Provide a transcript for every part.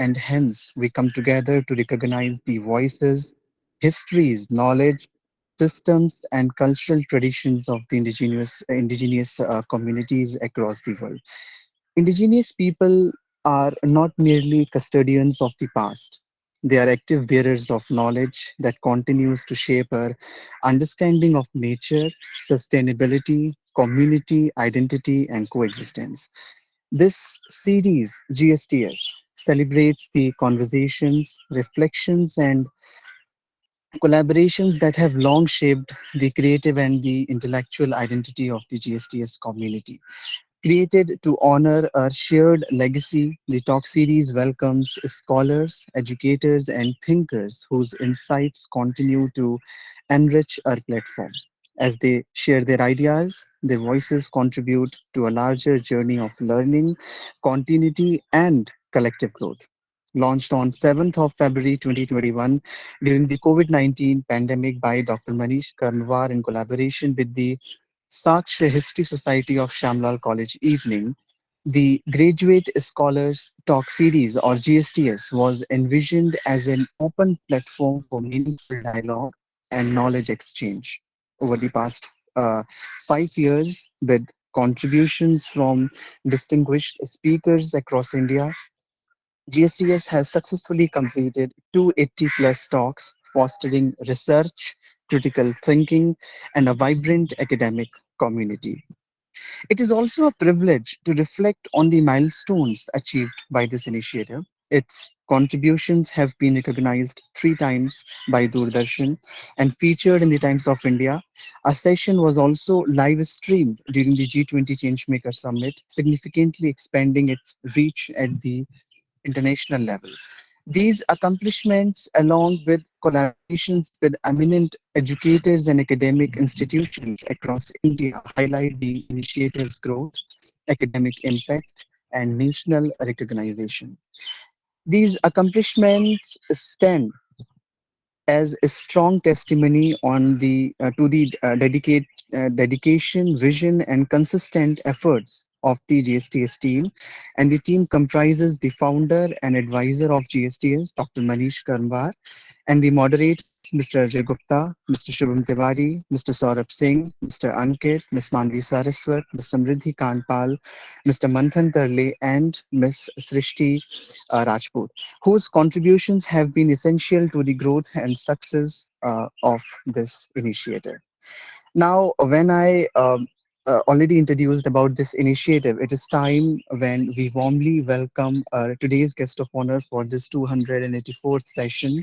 and hence we come together to recognize the voices, histories, knowledge, systems, and cultural traditions of the indigenous communities across the world. Indigenous people are not merely custodians of the past. They are active bearers of knowledge that continues to shape our understanding of nature, sustainability, community, identity, and coexistence. This series, GSTS, celebrates the conversations, reflections, and collaborations that have long shaped the creative and the intellectual identity of the GSTS community. Created to honor our shared legacy, the Talk series welcomes scholars, educators, and thinkers whose insights continue to enrich our platform. As they share their ideas, their voices contribute to a larger journey of learning, continuity, and collective growth. Launched on 7th of February 2021 during the COVID-19 pandemic by Dr. Manish Karnwar in collaboration with the Sakshya History Society of Shamlal College Evening, the Graduate Scholars Talk Series or GSTS was envisioned as an open platform for meaningful dialogue and knowledge exchange. Over the past 5 years, with contributions from distinguished speakers across India, GSTS has successfully completed 280 plus talks, fostering research, critical thinking, and a vibrant academic community. It is also a privilege to reflect on the milestones achieved by this initiative. Its contributions have been recognized 3 times by Doordarshan and featured in the Times of India. A session was also live streamed during the G20 Changemaker Summit, significantly expanding its reach at the international level. These accomplishments, along with collaborations with eminent educators and academic institutions across India, highlight the initiative's growth, academic impact, and national recognition. These accomplishments stand as a strong testimony on the to the dedication, vision, and consistent efforts of the GSTS team. And the team comprises the founder and advisor of GSTS, Dr. Manish Karmwar, and the moderators, Mr. Ajay Gupta, Mr. Shubham Tiwari, Mr. Saurabh Singh, Mr. Ankit, Ms. Manvi Saraswat, Ms. Samriddhi Kanpal, Mr. Manthan Tarle, and Ms. Srishti Rajput, whose contributions have been essential to the growth and success of this initiative. Now, when I already introduced about this initiative, it is time when we warmly welcome today's guest of honor for this 284th session.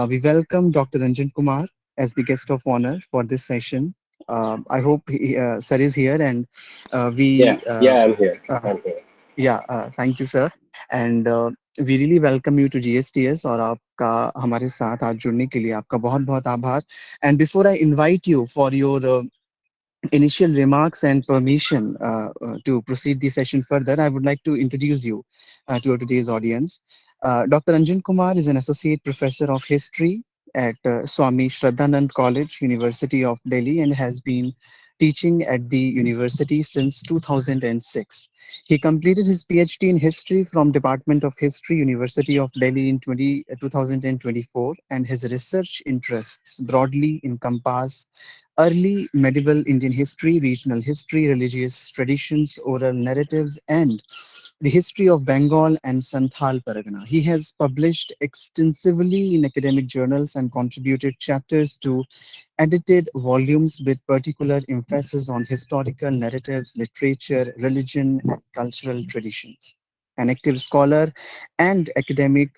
We welcome Dr. Ranjan Kumar as the guest of honor for this session. I hope Sir is here and Yeah, we yeah, I'm here. uh, I'm here. yeah, thank you, sir. And we really welcome you to GSTS और आपका हमारे साथ आज जुड़ने के लिए आपका बहुत बहुत आभार. And before I invite you for your initial remarks and permission to proceed the session further, I would like to introduce you to today's audience. Dr. Anjan Kumar is an associate professor of history at Swami Shraddhanand College, University of Delhi, and has been teaching at the university since 2006. He completed his PhD in history from Department of History, University of Delhi in 2024, and his research interests broadly encompass early medieval Indian history, regional history, religious traditions, oral narratives, and the history of Bengal and Santhal Pargana. He has published extensively in academic journals and contributed chapters to edited volumes with particular emphasis on historical narratives, literature, religion, and cultural traditions. An active scholar and academic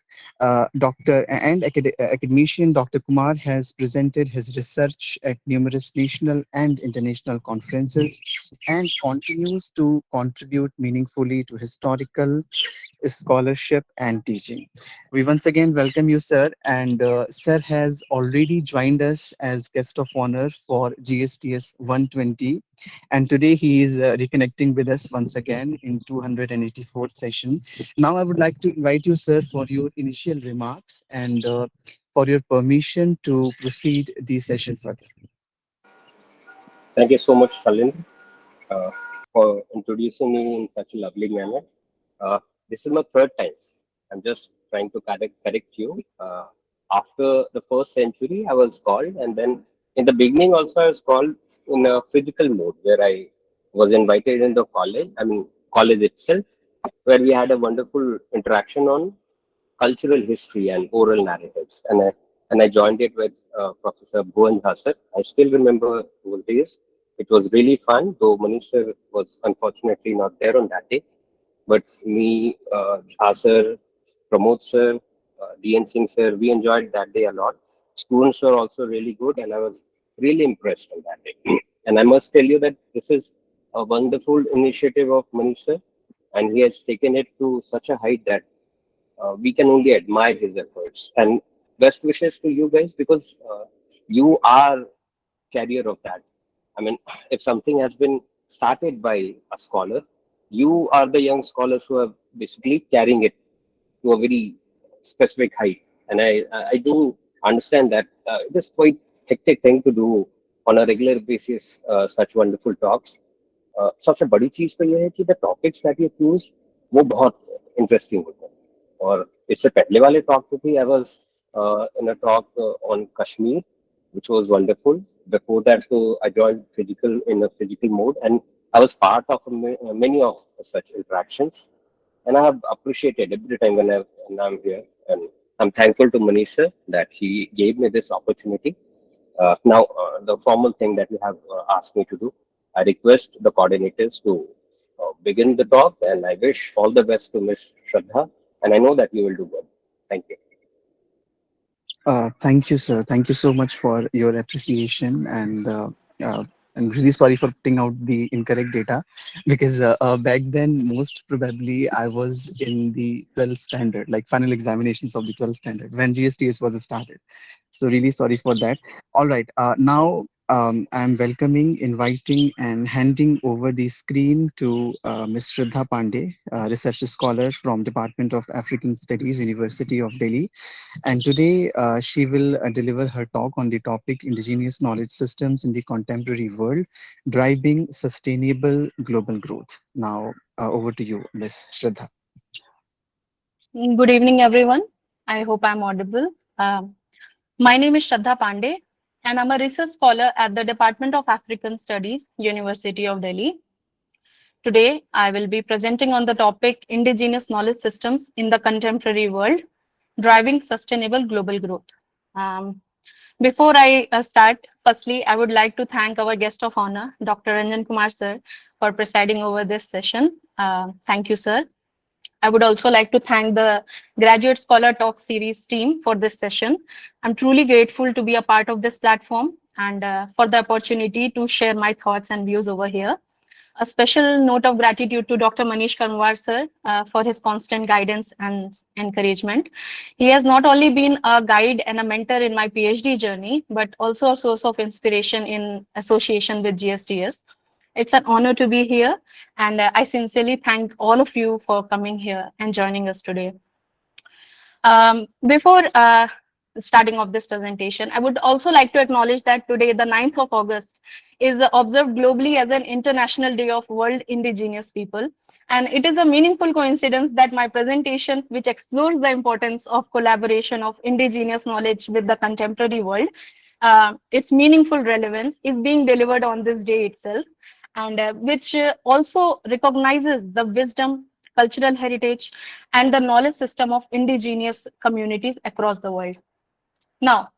academician, Dr. Kumar has presented his research at numerous national and international conferences and continues to contribute meaningfully to historical scholarship and teaching. We once again welcome you, sir. And sir has already joined us as guest of honor for GSTS 120. And today he is reconnecting with us once again in 284th session. Now I would like to invite you, sir, for your initial remarks and for your permission to proceed the session further. Thank you so much, Shalin, for introducing me in such a lovely manner. Uh, this is my third time. I'm just trying to correct you. After the first century, I was called, and then in the beginning also I was called in a physical mode where I was invited in the college. I mean, college itself, where we had a wonderful interaction on cultural history and oral narratives. And I joined it with Professor Bhuvan Hasar. I still remember those days. It was really fun, though Manish sir was unfortunately not there on that day. But me, Jha sir, Pramod sir, DN Singh sir, we enjoyed that day a lot. Students were also really good, and I was really impressed on that day. And I must tell you that this is a wonderful initiative of Manish sir, and he has taken it to such a height that we can only admire his efforts. And best wishes to you guys because you are carrier of that. I mean, if something has been started by a scholar, you are the young scholars who are basically carrying it to a very specific height. And I do understand that it is quite hectic thing to do on a regular basis such wonderful talks. सबसे बड़ी चीज तो ये है कि the topics that you choose वो बहुत interesting होते हैं और इससे पहले वाले talk में भी I was in a talk on Kashmir which was wonderful. Before that, so I joined physical in a physical mode, and I was part of many of such interactions. And I have appreciated every time when I'm here, and I'm thankful to Manisha that he gave me this opportunity. Now, the formal thing that you have asked me to do, I request the coordinators to begin the talk, and I wish all the best to Miss Shraddha, and I know that you will do well. Thank you. Thank you, sir. Thank you so much for your appreciation and really sorry for putting out the incorrect data because back then most probably I was in the 12th standard, like final examinations of the 12th standard when GSTS was started. So really sorry for that. All right. Now I'm welcoming, inviting, and handing over the screen to Ms. Shraddha Pandey, research scholar from Department of African Studies, University of Delhi. And today she will deliver her talk on the topic Indigenous Knowledge Systems in the Contemporary World, Driving Sustainable Global Growth. Now, over to you, Ms. Shraddha. Good evening, everyone. I hope I'm audible. My name is Shraddha Pandey, and I'm a research scholar at the Department of African Studies, University of Delhi. Today, I will be presenting on the topic Indigenous Knowledge Systems in the Contemporary World, Driving Sustainable Global Growth. Um, Before I start, firstly, I would like to thank our guest of honor, Dr. Ranjan Kumar sir, for presiding over this session. Thank you, sir. I would also like to thank the Graduate Scholar Talk Series team for this session. I'm truly grateful to be a part of this platform and for the opportunity to share my thoughts and views over here. A special note of gratitude to Dr. Manish Karmwar sir for his constant guidance and encouragement. He has not only been a guide and a mentor in my PhD journey, but also a source of inspiration in association with GSTS. It's an honor to be here, and I sincerely thank all of you for coming here and joining us today. Before starting off this presentation, I would also like to acknowledge that today, the 9th of August, is observed globally as an International Day of World Indigenous People. And it is a meaningful coincidence that my presentation, which explores the importance of collaboration of indigenous knowledge with the contemporary world, its meaningful relevance is being delivered on this day itself, and which also recognizes the wisdom, cultural heritage, and the knowledge system of indigenous communities across the world. Now,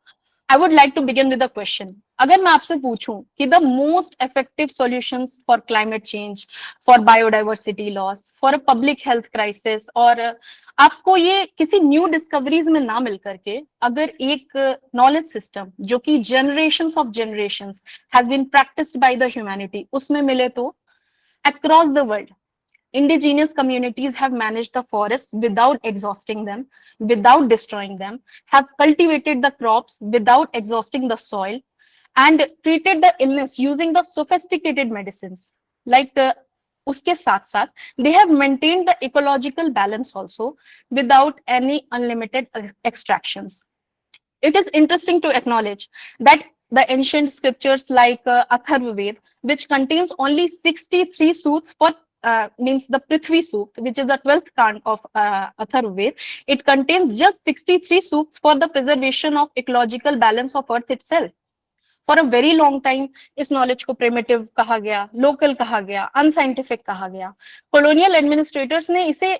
I would like to begin with a question. अगर मैं आपसे पूछूं कि the most effective solutions for climate change, for biodiversity loss, for a public health crisis, और आपको ये किसी new discoveries में ना मिल करके अगर एक नॉलेज सिस्टम जो कि generations of generations has been practiced by the humanity उसमें मिले तो across the world indigenous communities have managed the forests without exhausting them, without destroying them, have cultivated the crops without exhausting the soil, and treated the illness using the sophisticated medicines. Like uske saath saath, they have maintained the ecological balance also without any unlimited extractions. It is interesting to acknowledge that the ancient scriptures like Atharva Ved, which contains only 63 suits for means the Prithvi Sukt, which is the 12th kand of Atharvaved. It contains just 63 sukts for the preservation of ecological balance of earth itself. For a very long time इस knowledge को primitive कहा गया, local कहा गया, unscientific कहा गया. Colonial administrators ने इसे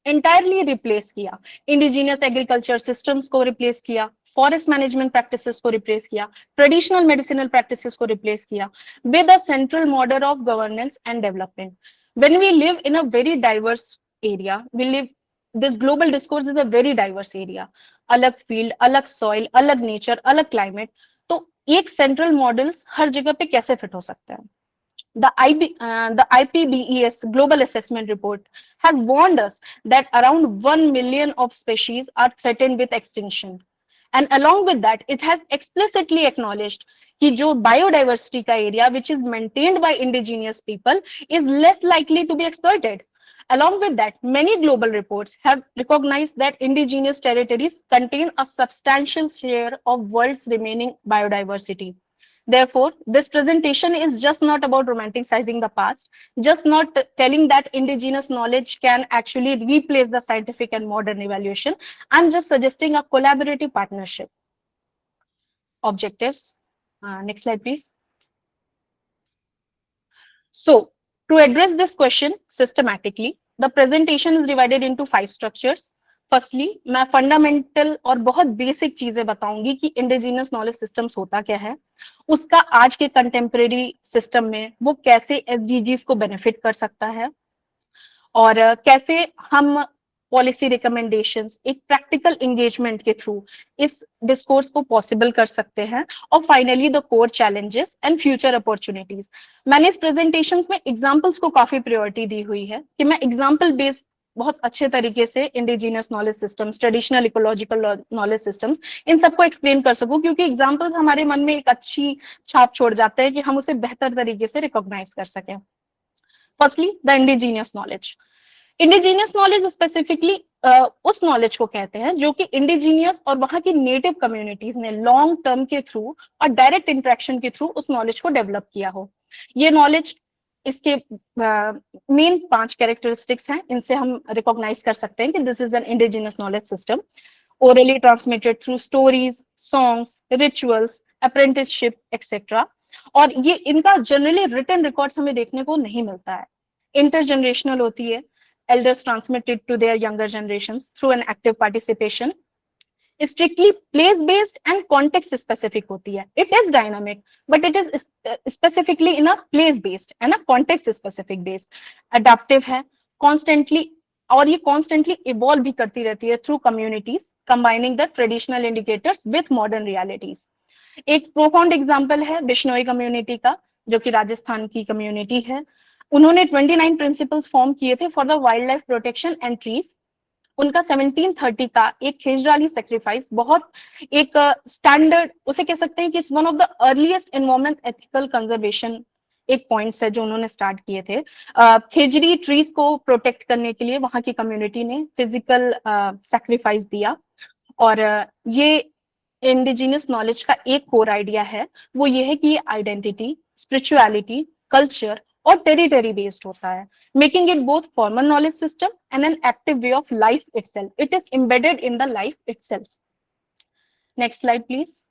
एंटायरली रिप्लेस किया, इंडिजिनियस एग्रीकल्चर सिस्टम्स को रिप्लेस किया, फॉरेस्ट मैनेजमेंट प्रैक्टिसेस को रिप्लेस किया, ट्रेडिशनल मेडिसिनल प्रैक्टिसेस को रिप्लेस किया with a central model of governance and development. When we live in a very diverse area, we live, this global discourse is a very diverse area, अलग field, अलग soil, अलग nature, अलग climate, तो एक central models हर जगह पे कैसे fit हो सकता है. The IPBES Global Assessment Report has warned us that around 1 million of species are threatened with extinction. And along with that, it has explicitly acknowledged कि जो biodiversity का area which is maintained by indigenous people is less likely to be exploited. Along with that, many global reports have recognized that indigenous territories contain a substantial share of world's remaining biodiversity. Therefore, this presentation is just not about romanticizing the past, just not telling that indigenous knowledge can actually replace the scientific and modern evaluation. I'm just suggesting a collaborative partnership. Objectives. Next slide, please. So, to address this question systematically, the presentation is divided into 5 structures. Firstly मैं fundamental और बहुत basic चीजें बताऊंगी कि indigenous knowledge systems होता क्या है, उसका आज के कंटेम्प्रेरी सिस्टम में वो कैसे एसडीजीज को बेनिफिट कर सकता है, और कैसे हम पॉलिसी रिकमेंडेशंस एक प्रैक्टिकल एंगेजमेंट के थ्रू इस डिस्कोर्स को पॉसिबल कर सकते हैं, और finally the core challenges and future opportunities. मैंने इस प्रेजेंटेशंस में एग्जांपल्स को काफी प्रायोरिटी दी हुई है कि मैं एग्जांपल बेस्ड बहुत अच्छे तरीके से indigenous knowledge systems, traditional ecological knowledge systems, इन सबको एक्सप्लेन कर सकूं, क्योंकि एग्जांपल्स हमारे मन में एक अच्छी छाप छोड़ जाते हैं कि हम उसे बेहतर तरीके से रिकॉग्नाइज कर सकें. Firstly the indigenous knowledge. Indigenous knowledge specifically उस नॉलेज को कहते हैं जो कि इंडिजीनियस और वहां की नेटिव कम्युनिटीज ने लॉन्ग टर्म के थ्रू और डायरेक्ट इंटरेक्शन के थ्रू उस नॉलेज को डेवलप किया हो. ये नॉलेज, इसके मेन 5 कैरेक्टरिस्टिक्स हैं, इनसे हम रिकॉग्नाइज कर सकते हैं कि this is an indigenous knowledge system. Orally transmitted through stories, songs, rituals, apprenticeship etcetera. और ये इनका जनरली रिटन रिकॉर्ड्स हमें देखने को नहीं मिलता है. इंटरजनरेशनल होती है, elders transmitted to their younger generations through an active participation. Strictly place based and context specific होती है. It is dynamic, but it is specifically in a place based and a context specific based. Adaptive है, constantly, और ये constantly evolve भी करती रहती है through communities combining the traditional indicators with modern realities. एक profound example है Bishnoi community का, जो कि राजस्थान की community है. उन्होंने 29 प्रिंसिपल्स फॉर्म किए थे for the wild life protection and trees. उनका 1730 का एक खेजराली सेक्रीफाइस बहुत एक स्टैंडर्ड, उसे कह सकते हैं कि it's one of the earliest environment ethical conservation एक पॉइंट्स है जो उन्होंने स्टार्ट किए थे. खेजरी ट्रीज को प्रोटेक्ट करने के लिए वहां की कम्युनिटी ने फिजिकल सेक्रीफाइस दिया. और ये इंडिजिनियस नॉलेज का एक कोर आइडिया है, वो ये है कि ये आइडेंटिटी, स्पिरिचुअलिटी, कल्चर और टेरिटरी बेस्ड होता है, making it both formal knowledge system and an active way of life itself. It is embedded in the life itself. Next slide please.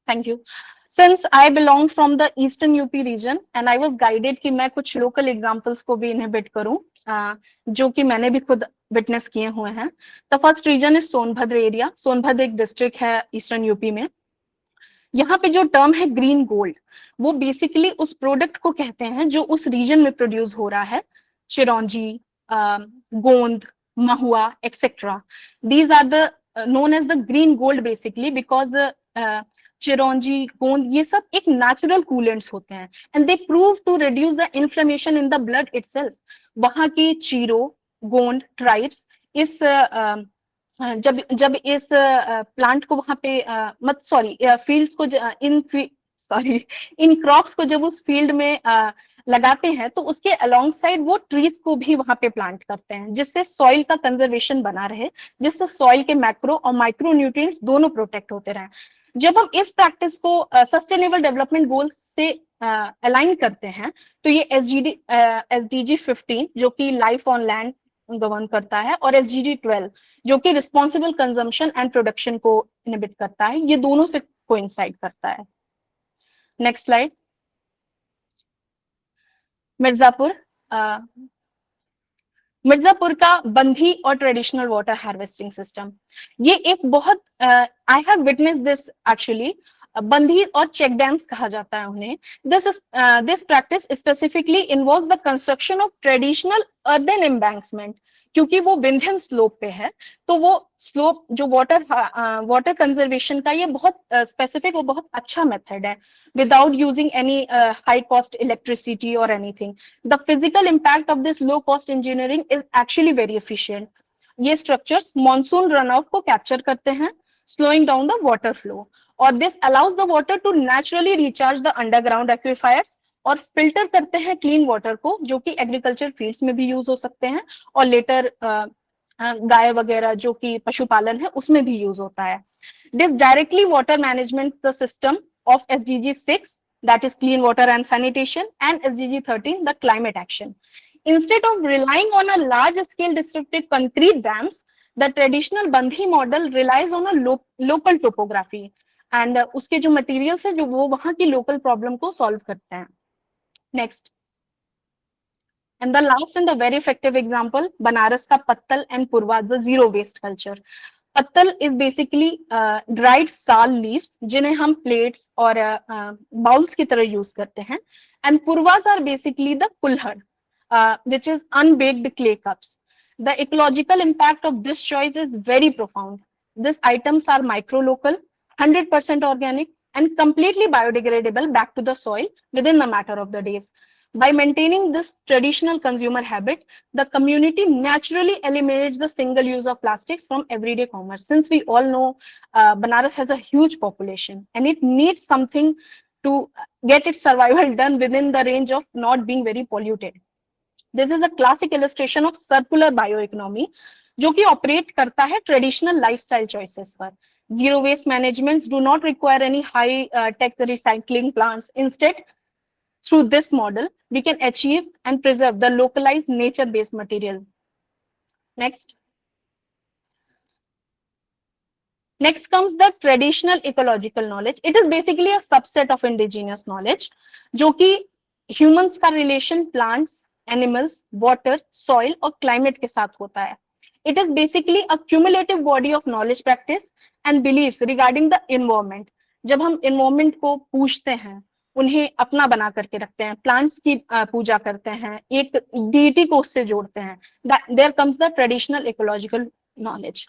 Thank you. Since I belong from the Eastern UP region and I was guided कि मैं कुछ local examples को भी inhibit करूं, जो कि मैंने भी खुद विटनेस किए हुए हैं. The first reason is Sonbhadra area. Sonbhadra एक डिस्ट्रिक्ट है ईस्टर्न यूपी में. यहाँ पे जो टर्म है ग्रीन गोल्ड, वो बेसिकली उस प्रोडक्ट को कहते हैं जो उस रीजन में प्रोड्यूस हो रहा है. Chironji, gond, mahua etcetera, these are the known as the green gold basically because chironji, gond, ये सब एक नेचुरल कूलेंट्स होते हैं and they prove to reduce the inflammation in the blood itself. वहां की चीरो, गोंड ट्राइब्स इस जब इस प्लांट को वहां पे फील्ड्स को इन क्रॉप्स को जब उस फील्ड में लगाते हैं तो उसके अलोंग साइड वो ट्रीज को भी वहां पे प्लांट करते हैं, जिससे सॉइल का कंजर्वेशन बना रहे, जिससे सॉइल के मैक्रो और माइक्रो न्यूट्रिएंट्स दोनों प्रोटेक्ट होते रहे. जब हम इस प्रैक्टिस को सस्टेनेबल डेवलपमेंट गोल्स से अलाइन करते हैं, तो ये SDG 15 जो कि लाइफ ऑन लैंड गवर्न करता है, और SDG 12 जो कि रिस्पॉन्सिबल कंजम्पशन एंड प्रोडक्शन को इनहिबिट करता है, ये दोनों से कोइंसाइड करता है। Next slide. मिर्जापुर मिर्जापुर का बंधी और ट्रेडिशनल वाटर हार्वेस्टिंग सिस्टम, ये एक बहुत I have witness this actually, बंधी और चेक डैम्स कहा जाता है उन्हें। This practice specifically involves the construction of traditional earthen embankment, क्योंकि वो विंध्यन स्लोप पे है, तो वो स्लोप जो वाटर कंजर्वेशन का ये बहुत स्पेसिफिक और बहुत अच्छा मेथड है, without using any high cost electricity or anything. The physical impact of this low cost engineering is actually very efficient. ये structures monsoon runoff को capture करते हैं, slowing down the water flow, और this allows the water to naturally recharge the underground aquifers और filter करते हैं clean water को, जो कि agriculture fields में भी use हो सकते हैं, और later गाय वगैरह जो कि पशुपालन है उसमें भी use होता है। This directly water management the system of SDG 6, that is clean water and sanitation, and SDG 13, the climate action. Instead of relying on a large scale distributed concrete dams, the traditional Bandhi model relies on a local topography, and उसके जो materials है जो वो वहाँ की local problem को solve करते हैं। Next. And the last and the very effective example, Banaras का पत्तल and Purva, the zero waste culture. पत्तल इज बेसिकली ड्राइड साल लीव्स, जिन्हें हम प्लेट्स और बाउल्स की तरह यूज करते हैं, एंड पुरवास आर बेसिकली द कुल्हड़, which is unbaked clay cups. The ecological impact of this choice is very profound. These items are micro-local, 100% organic, and completely biodegradable back to the soil within the matter of the days. By maintaining this traditional consumer habit, the community naturally eliminates the single use of plastics from everyday commerce. Since we all know Banaras has a huge population and it needs something to get its survival done within the range of not being very polluted. This is a classic illustration of circular bioeconomy, जो कि operate करता है traditional lifestyle choices पर. Zero waste managements do not require any high tech recycling plants. Instead, through this model, we can achieve and preserve the localized nature-based material. Next. Next comes the traditional ecological knowledge. It is basically a subset of indigenous knowledge, जो कि humans का relation plants, animals, water, soil और climate के साथ होता है. It is basically a cumulative body of knowledge, practice and beliefs regarding the environment. जब हम environment को पूछते हैं, उन्हें अपना बना करके रखते हैं, प्लांट्स की पूजा करते हैं, एक डीटी को उससे जोड़ते हैं, there comes the traditional ecological knowledge.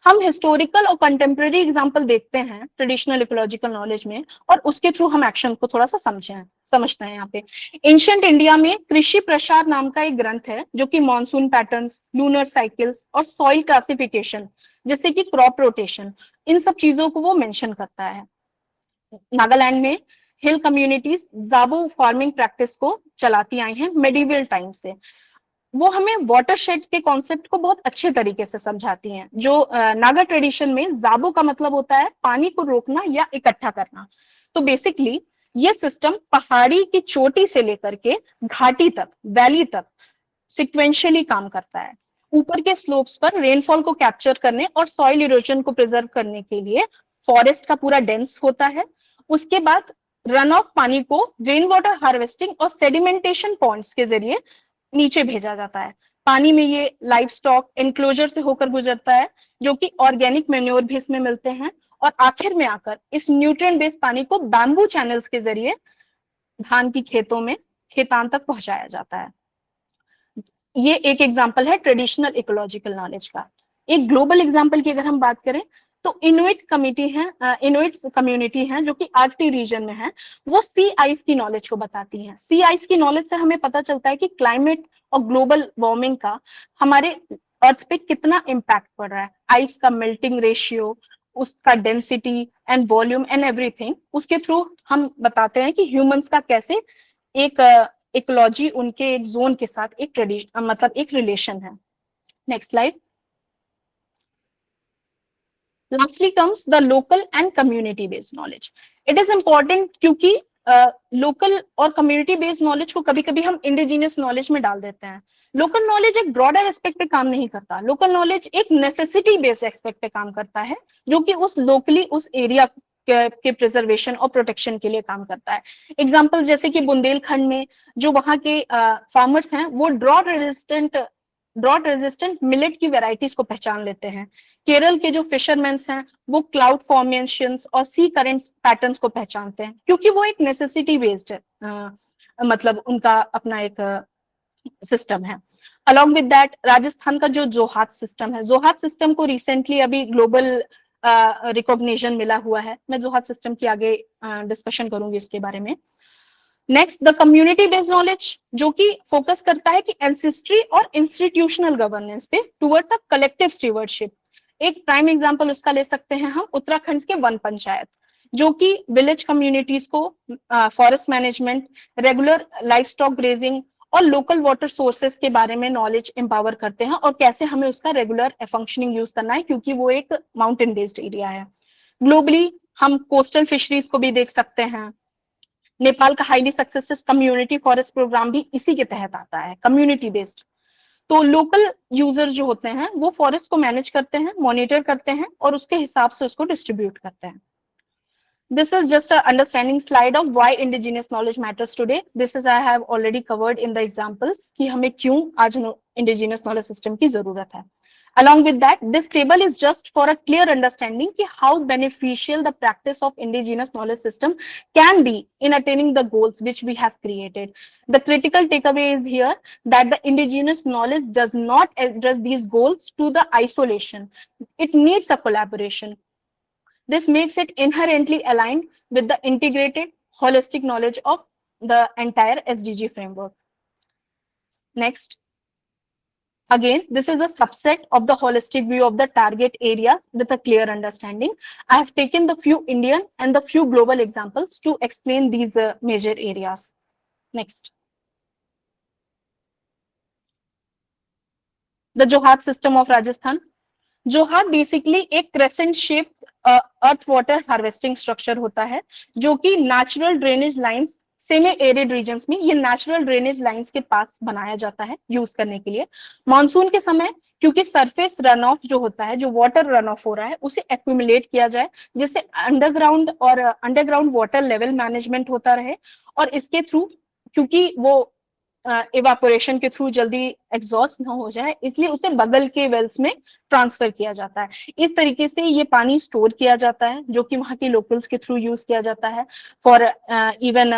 हम हिस्टोरिकल और कंटेम्प्रेरी एग्जांपल देखते हैं ट्रेडिशनल इकोलॉजिकल नॉलेज में, और उसके थ्रू हम एक्शन को थोड़ा सा समझते हैं. यहाँ पे एंशिएंट इंडिया में कृषि प्रसार नाम का एक ग्रंथ है, जो कि मॉनसून पैटर्न्स, लूनर साइकिल्स और सॉइल क्लासिफिकेशन, जैसे कि क्रॉप रोटेशन, इन सब चीजों को वो मेंशन करता है. नागालैंड में हिल कम्युनिटीज जाबो फार्मिंग प्रैक्टिस को चलाती आई हैं मेडिवल टाइम से. वो हमें वाटरशेड के कॉन्सेप्ट को बहुत अच्छे तरीके से समझाती हैं. जो नागा ट्रेडिशन में जाबो का मतलब होता है पानी को रोकना या इकट्ठा करना. तो बेसिकली ये सिस्टम पहाड़ी की चोटी से लेकर के घाटी तक, वैली तक सिक्वेंशियली काम करता है. ऊपर के स्लोप्स पर रेनफॉल को कैप्चर करने और सॉइल इरोजन को प्रिजर्व करने के लिए फॉरेस्ट का पूरा डेंस होता है. उसके बाद रन ऑफ पानी को रेन वाटर हार्वेस्टिंग और सेडिमेंटेशन पॉइंट्स के जरिए नीचे भेजा जाता है. पानी में ये लाइव स्टॉक एनक्लोजर से होकर गुजरता है, जो कि ऑर्गेनिक मैन्योर भी इसमें मिलते हैं, और आखिर में आकर इस न्यूट्रिएंट बेस्ड पानी को बैम्बू चैनल्स के जरिए धान की खेतों में खेतान तक पहुंचाया जाता है. ये एक एग्जाम्पल है ट्रेडिशनल इकोलॉजिकल नॉलेज का. एक ग्लोबल एग्जाम्पल की अगर हम बात करें तो इनुइट कम्युनिटी है जो कि आर्कटिक रीजन में है. वो सी आइस की नॉलेज को बताती हैं. सी आइस की नॉलेज से हमें पता चलता है कि क्लाइमेट और ग्लोबल वार्मिंग का हमारे अर्थ पे कितना इम्पैक्ट पड़ रहा है. आइस का मेल्टिंग रेशियो, उसका density and volume and everything, उसके थ्रू हम बताते हैं कि ह्यूमंस का कैसे एक इकोलॉजी उनके एक जोन के साथ एक मतलब एक रिलेशन है. Next slide. Lastly comes the local and community based knowledge. It is important क्योंकि लोकल और कम्युनिटी बेस्ड नॉलेज को कभी कभी हम इंडिजिनियस नॉलेज में डाल देते हैं. लोकल नॉलेज एक ब्रॉडर एस्पेक्ट पे काम नहीं करता. लोकल नॉलेज एक नेसेसिटी बेस्ड एस्पेक्ट पे काम करता है, जो कि उस लोकली उस एरिया के प्रिजर्वेशन और प्रोटेक्शन के लिए काम करता है. एग्जाम्पल जैसे कि बुंदेलखंड में जो वहाँ के फार्मर्स हैं वो ड्रॉट रेजिस्टेंट मिलेट की वेराइटीज को पहचान लेते हैं. केरल के जो फिशरमैन हैं वो क्लाउड फॉर्मेशंस और सी करंट पैटर्न्स को पहचानते हैं, क्योंकि वो एक नेसेसिटी बेस्ड मतलब उनका अपना एक सिस्टम है. अलॉन्ग विद दैट राजस्थान का जो जोहात सिस्टम है, जोहात सिस्टम को रिसेंटली अभी ग्लोबल रिकॉग्निशन मिला हुआ है. मैं जोहात सिस्टम की आगे डिस्कशन करूंगी इसके बारे में. Next the community based knowledge, जो कि फोकस करता है कि एंसेस्ट्री और इंस्टीट्यूशनल गवर्नेंस पे टुवर्ड्स अ कलेक्टिव स्टीवर्डशिप. एक प्राइम एग्जांपल उसका ले सकते हैं हम उत्तराखंड के वन पंचायत, जो कि विलेज कम्युनिटीज को forest management, regular life stock grazing और लोकल वाटर सोर्सेस के बारे में नॉलेज एम्पावर करते हैं और कैसे हमें उसका रेगुलर फंक्शनिंग यूज करना है, क्योंकि वो एक माउंटेन बेस्ड एरिया है. ग्लोबली हम कोस्टल फिशरीज को भी देख सकते हैं. नेपाल का highly successful community forest programme भी इसी के तहत आता है, कम्युनिटी बेस्ड. तो लोकल यूजर्स जो होते हैं वो फॉरेस्ट को मैनेज करते हैं, मॉनिटर करते हैं और उसके हिसाब से उसको डिस्ट्रीब्यूट करते हैं. This is just an understanding slide of why indigenous knowledge matters today. This is I have already covered in the examples कि हमें क्यों आज indigenous knowledge system की जरूरत है. Along with that, this table is just for a clear understanding कि how beneficial the practice of indigenous knowledge system can be in attaining the goals which we have created. The critical takeaway is here that the indigenous knowledge does not address these goals to the isolation. It needs a collaboration. This makes it inherently aligned with the integrated, holistic knowledge of the entire SDG framework. Next. Again, this is a subset of the holistic view of the target areas with a clear understanding. I have taken the few Indian and the few global examples to explain these major areas. Next. The Johat system of Rajasthan. Johad basically एक crescent shape earth water harvesting structure होता है, जो कि natural drainage lines semi arid regions में ये natural drainage lines के पास बनाया जाता है यूज करने के लिए. मानसून के समय क्योंकि सरफेस रन ऑफ जो होता है, जो वाटर रन ऑफ हो रहा है, उसे एक्यूमुलेट किया जाए जिससे अंडरग्राउंड वाटर लेवल मैनेजमेंट होता रहे और इसके थ्रू क्योंकि वो इवापोरेशन के थ्रू जल्दी एग्जॉस्ट ना हो जाए, इसलिए उसे बगल के वेल्स में ट्रांसफर किया जाता है. इस तरीके से ये पानी स्टोर किया जाता है, जो कि वहाँ के लोकल्स के थ्रू यूज किया जाता है फॉर इवन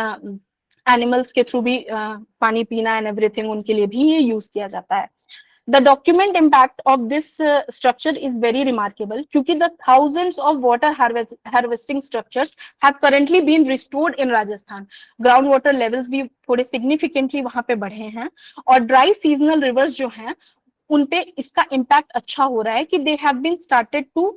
एनिमल्स के थ्रू भी पानी पीना एंड एवरीथिंग, उनके लिए भी ये यूज किया जाता है. The document impact of this structure is very remarkable क्योंकि the thousands of water harvesting structures have currently been restored in Rajasthan. Groundwater levels भी थोड़े significantly वहाँ पे बढ़े हैं और dry seasonal rivers जो हैं उन पे इसका impact अच्छा हो रहा है कि they have been started to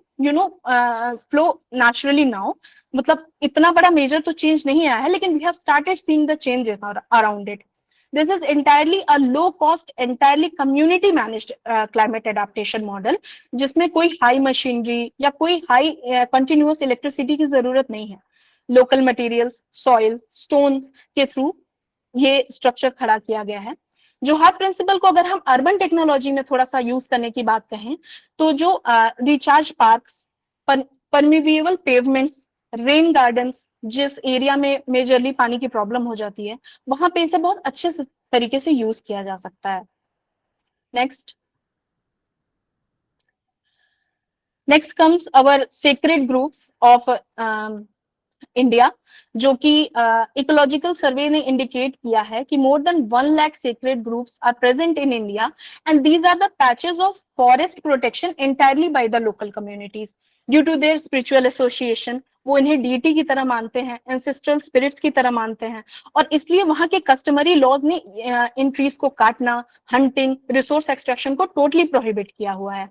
flow naturally now. मतलब इतना बड़ा major तो change नहीं आया है, लेकिन we have started seeing the changes around it. This is entirely a low cost, entirely community managed climate adaptation model, जिसमें कोई high machinery या कोई high continuous electricity की जरूरत नहीं है. Local materials, soil, stones के through ये structure खड़ा किया गया है. जोहार प्रिंसिपल को अगर हम अर्बन टेक्नोलॉजी में थोड़ा सा यूज करने की बात कहें तो जो recharge parks, permeable pavements, rain gardens, जिस एरिया में मेजरली पानी की प्रॉब्लम हो जाती है वहां पे इसे बहुत अच्छे तरीके से यूज किया जा सकता है. Next comes our sacred groups of India, जो कि इकोलॉजिकल सर्वे ने इंडिकेट किया है कि more than 1 lakh sacred groups are present in India and these are the patches of forest protection entirely by the local communities due to their spiritual association. वो इन्हें DT की तरह मानते हैं, एंसेस्ट्रल स्पिरिट्स की तरह मानते हैं और इसलिए वहां के कस्टमरी लॉज ने इन ट्रीज को काटना, हंटिंग, रिसोर्स एक्सट्रैक्शन को टोटली प्रोहिबिट किया हुआ है.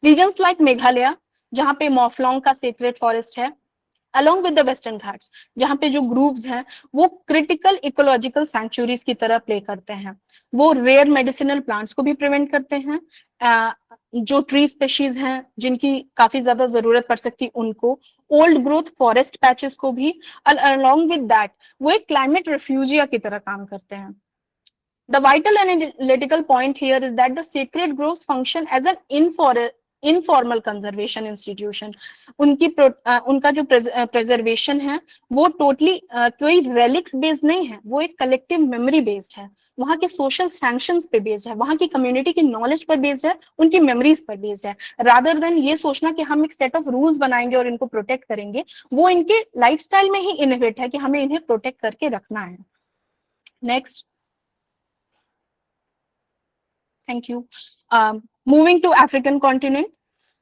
रीजन्स लाइक मेघालय, जहां पे मॉफलोंग का सेक्रेड फॉरेस्ट है, along with the western Ghats, जहाँ पे जो ग्रूव्स हैं वो क्रिटिकल इकोलॉजिकल सैंक्चुरीज की तरह प्ले करते हैं। वो रेयर मेडिसिनल प्लांट्स को भी प्रिवेंट करते हैं, जो ट्री स्पेशीज हैं जिनकी काफी ज्यादा जरूरत पड़ सकती है उनको, ओल्ड ग्रोथ फॉरेस्ट पैचेस को भी, along with that वो एक क्लाइमेट रिफ्यूजिया की तरह काम करते हैं। The vital analytical point here is that the sacred groves function as an informal conservation institution. उनका जो preservation है वो totally कोई relics based नहीं है, वो एक collective memory based है, वहाँ के social sanctions पे based है, वहाँ की community की knowledge पर based है, उनकी memories पर based है, rather than ये सोचना कि हम एक set of rules बनाएंगे और इनको protect करेंगे। वो इनके lifestyle में ही inherent है कि हमें इन्हें protect करके रखना है। Next. Thank you. Moving to African continent,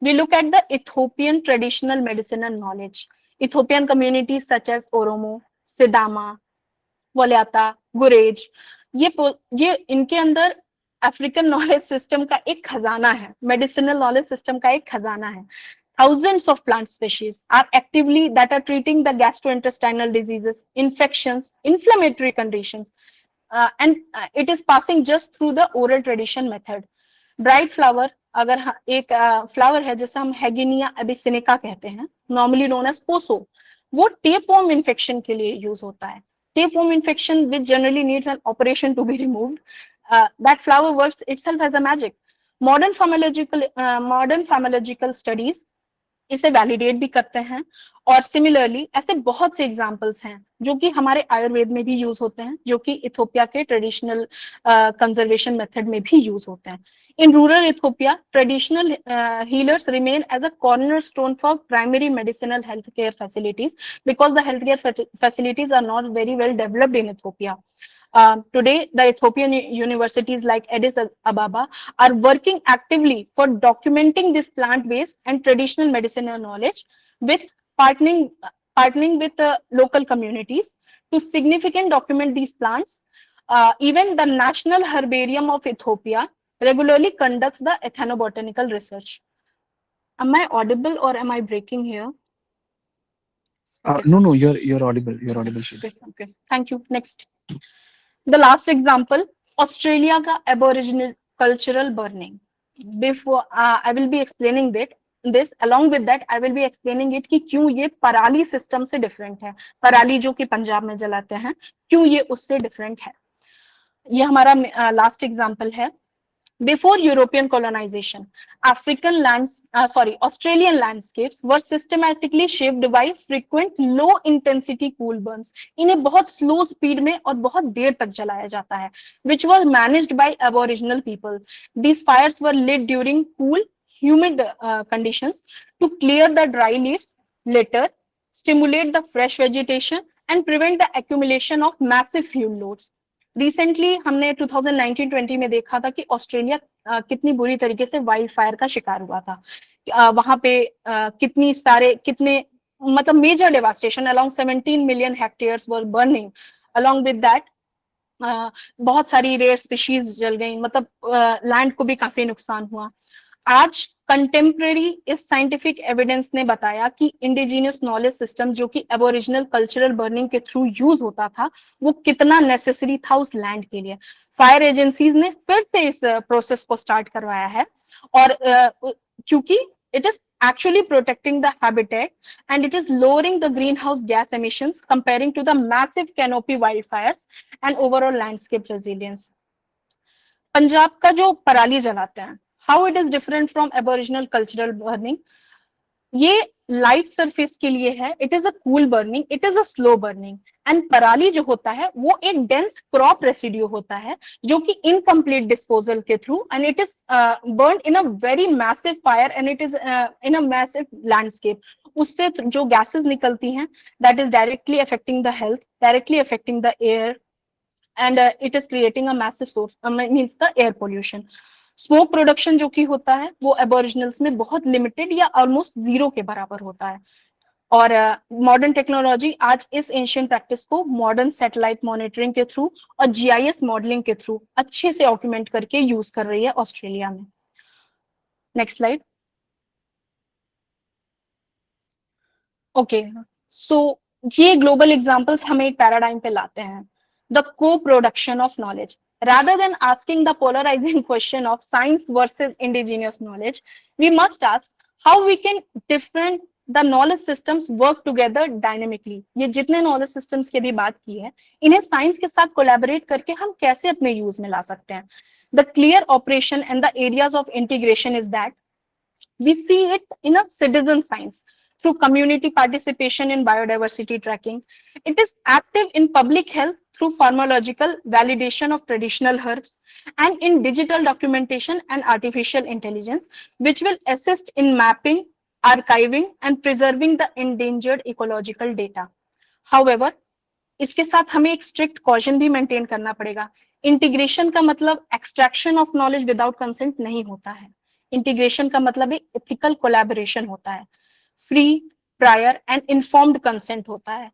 we look at the Ethiopian traditional medicinal knowledge. Ethiopian communities such as Oromo, Sidama, Waliata, Gurej, ये इनके अंदर अफ्रीकन नॉलेज सिस्टम का एक खजाना है, मेडिसिनल नॉलेज सिस्टम का एक खजाना है। Thousands of plant species are actively that are treating the gastrointestinal diseases, infections, inflammatory conditions, and it is passing just through the oral tradition method. Dried flower, अगर एक फ्लावर है जिसे हम हैगिनिया एबिसिनिका कहते हैं, नॉर्मली नोन एज पोसो, वो tapeworm infection के लिए यूज होता है। Tapeworm infection which generally needs an operation to be removed, that flower works itself as a magic. Modern pharmacological studies इसे वैलिडेट भी करते हैं, और सिमिलरली ऐसे बहुत से एग्जांपल्स हैं जो कि हमारे आयुर्वेद में भी यूज होते हैं, जो कि इथोपिया के ट्रेडिशनल कंजर्वेशन मेथड में भी यूज होते हैं। In rural Ethiopia, traditional healers remain as a cornerstone for primary medicinal healthcare facilities because the healthcare facilities are not very well developed in Ethiopia. Today, the Ethiopian universities like Addis Ababa are working actively for documenting this plant-based and traditional medicinal knowledge with partnering with local communities to significantly document these plants. Even the National Herbarium of Ethiopia regularly conducts the ethnobotanical research. Am I audible or am I breaking here? Okay, No, you're audible. You're audible, Sheila. okay. Thank you. Next. The last example, Australia का Aboriginal cultural burning. Before I will be explaining this, along with that I will be explaining it कि क्यों ये पराली system से different है, पराली जो कि पंजाब में जलाते हैं, क्यों ये उससे डिफरेंट है। ये हमारा लास्ट एग्जाम्पल है। Before European colonization, Australian landscapes were systematically shaped by frequent low-intensity cool burns. इन्हें बहुत slow speed में और बहुत देर तक जलाया जाता है, which were managed by Aboriginal people. These fires were lit during cool, humid conditions to clear the dry leaves, litter, stimulate the fresh vegetation, and prevent the accumulation of massive fuel loads. Recently हमने 2019-20 में देखा था कि Australia कितनी बुरी तरीके से wild fire का शिकार हुआ था। वहां पे कितने मतलब major devastation, along 17 million hectares were burning, along with that बहुत सारी रेयर स्पीशीज जल गई, मतलब लैंड को भी काफी नुकसान हुआ। आज कंटेम्प्रेरी इस साइंटिफिक एविडेंस ने बताया कि इंडिजिनियस नॉलेज सिस्टम जो कि एबोरिजिनल कल्चरल बर्निंग के थ्रू यूज होता था, वो कितना नेसेसरी था उस लैंड के लिए। फायर एजेंसीज ने फिर से इस प्रोसेस को स्टार्ट करवाया है, और क्योंकि it is actually protecting the habitat and it is lowering the greenhouse gas emissions comparing to the massive canopy wildfires and overall landscape resilience. Punjab का जो पराली जलाते हैं, how it is different from aboriginal cultural burning, ये light surface के लिए है, it is a cool burning, it is a slow burning. And पराली जो होता है वो एक डेंस क्रॉप रेसिड्यू होता है जो कि इनकम्प्लीट डिस्पोजल के through, and it is burn in a very massive fire and it is in a massive landscape. उससे जो गैसेस निकलती हैं that is directly affecting the health, directly affecting the air, and it is creating a massive source means the air pollution. Smoke production जो कि होता है वो Aboriginals में बहुत लिमिटेड या ऑलमोस्ट जीरो के बराबर होता है। और मॉडर्न टेक्नोलॉजी आज इस एंशिएंट प्रैक्टिस को मॉडर्न सैटेलाइट मॉनिटरिंग के थ्रू और जीआईएस मॉडलिंग के थ्रू अच्छे से ऑक्यूमेंट करके यूज कर रही है ऑस्ट्रेलिया में। Next slide. ओके, सो ये ग्लोबल एग्जांपल्स हमें एक पैराडाइम पे लाते हैं, द को production of knowledge. Rather than asking the polarizing question of science versus indigenous knowledge, we must ask how we can different the knowledge systems work together dynamically. ये जितने knowledge systems की भी बात की है, इन्हें साइंस के साथ कोलैबोरेट करके हम कैसे अपने यूज में ला सकते हैं. The clear operation and the areas of integration is that we see it in a citizen science through community participation in biodiversity tracking. It is active in public health through pharmacological validation of traditional herbs, and in digital documentation and artificial intelligence, which will assist in mapping, archiving, and preserving the endangered ecological data. However, इसके साथ हमें एक strict caution भी maintain करना पड़ेगा. Integration का मतलब extraction of knowledge without consent नहीं होता है. इंटीग्रेशन का मतलब एक एथिकल कोलैबोरेशन होता है, free, prior and informed consent होता है.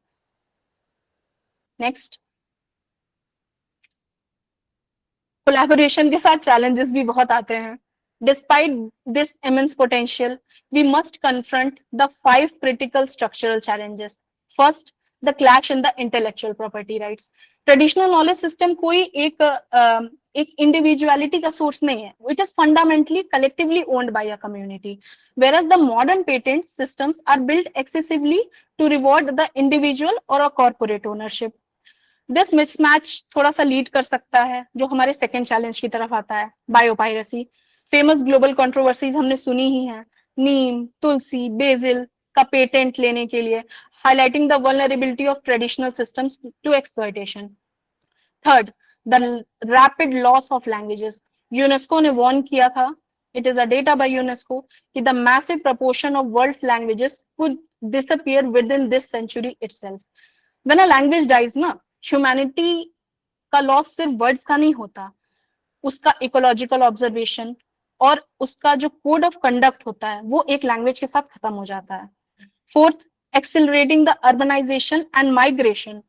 नेक्स्ट, कोलैबोरेशन के साथ चैलेंजेस भी बहुत आते हैं. Despite this immense potential, we must confront the 5 critical structural challenges. First, the clash in the intellectual property rights. Traditional knowledge system कोई एक individuality का source नहीं है. It is fundamentally collectively owned by a community, whereas the modern patent systems are built excessively to reward the individual or a corporate ownership. This mismatch थोड़ा सा lead कर सकता है जो हमारे सेकंड चैलेंज की तरफ आता है, बायोपायरेसी. फेमस ग्लोबल कंट्रोवर्सीज हमने सुनी ही हैं, नीम, तुलसी, बेसिल का पेटेंट लेने के लिए, highlighting the vulnerability of traditional systems to exploitation. Third, the rapid loss of languages. UNESCO ने वार्न किया था, it is a data by UNESCO, कि the massive proportion of world's languages could disappear within this century itself. When a language dies ना, humanity का loss सिर्फ words का नहीं होता, उसका इकोलॉजिकल ऑब्जर्वेशन और उसका जो कोड ऑफ कंडक्ट होता है वो एक लैंग्वेज के साथ खत्म हो जाता है. Fourth, accelerating the urbanization and migration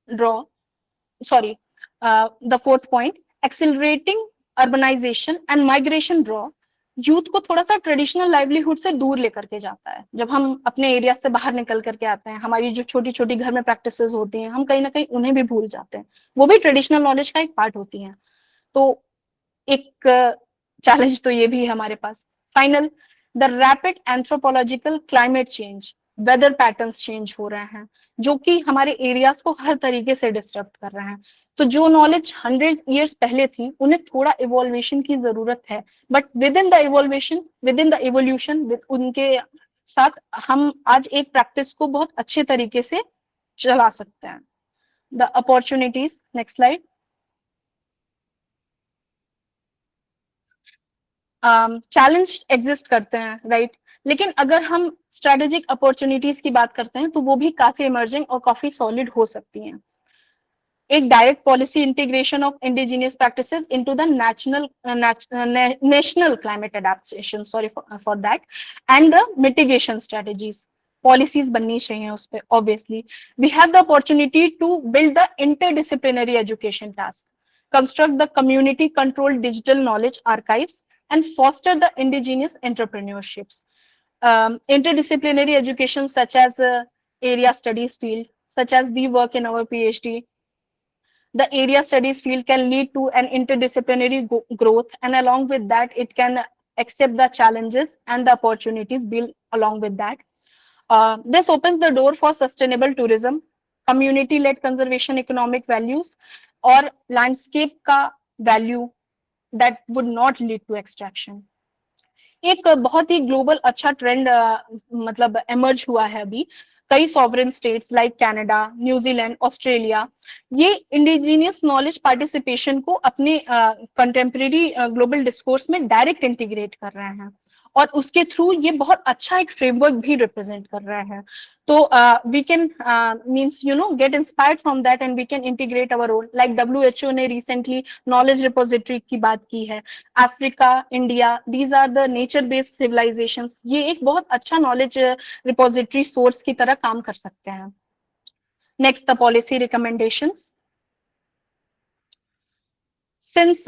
draw sorry the fourth point, accelerating urbanization and migration draw youth को थोड़ा सा ट्रेडिशनल लाइवलीहुड से दूर लेकर के जाता है. जब हम अपने एरिया से बाहर निकल करके आते हैं, हमारी जो छोटी छोटी घर में प्रैक्टिसेस होती हैं, हम कहीं ना कहीं उन्हें भी भूल जाते हैं. वो भी ट्रेडिशनल नॉलेज का एक पार्ट होती हैं. तो एक चैलेंज तो ये भी है हमारे पास. Final, the rapid anthropological climate change. Weather patterns change हो रहे हैं जो कि हमारे एरियाज को हर तरीके से डिस्टर्ब कर रहे हैं. तो जो नॉलेज 100 years पहले थी, उन्हें थोड़ा इवोल्वेशन की जरूरत है, but within the evolution, within the evolution, उनके साथ हम आज एक प्रैक्टिस को बहुत अच्छे तरीके से चला सकते हैं. The opportunities, next slide. Challenge exist करते हैं, राइट, लेकिन अगर हम स्ट्रेटेजिक अपॉर्चुनिटीज की बात करते हैं तो वो भी काफी इमर्जिंग और काफी सॉलिड हो सकती हैं. एक direct policy integration of indigenous practices into the national climate adaptation, sorry for that, and the mitigation strategies. Policies बननी चाहिए उस पर. Obviously we have the opportunity to build the interdisciplinary education task, construct the community controlled digital knowledge archives, and foster the indigenous entrepreneurships. Interdisciplinary education such as area studies field, such as we work in our PhD. The area studies field can lead to an interdisciplinary growth, and along with that, it can accept the challenges and the opportunities built along with that. This opens the door for sustainable tourism, community-led conservation economic values, or landscape का value that would not lead to extraction. एक बहुत ही global अच्छा trend मतलब emerge हुआ है अभी. कई sovereign states like Canada, New Zealand, Australia ये इंडिजिनियस नॉलेज पार्टिसिपेशन को अपने कंटेम्प्रेरी ग्लोबल डिस्कोर्स में डायरेक्ट इंटीग्रेट कर रहे हैं, और उसके थ्रू ये बहुत अच्छा एक फ्रेमवर्क भी रिप्रेजेंट कर रहे हैं. तो we can means get inspired from that and we can integrate our role. Like WHO ने रिसेंटली नॉलेज रिपोजिटरी की बात की है. Africa, India, these are the nature based civilisations. ये एक बहुत अच्छा नॉलेज रिपोजिटरी सोर्स की तरह काम कर सकते हैं. Next, the policy recommendations. Since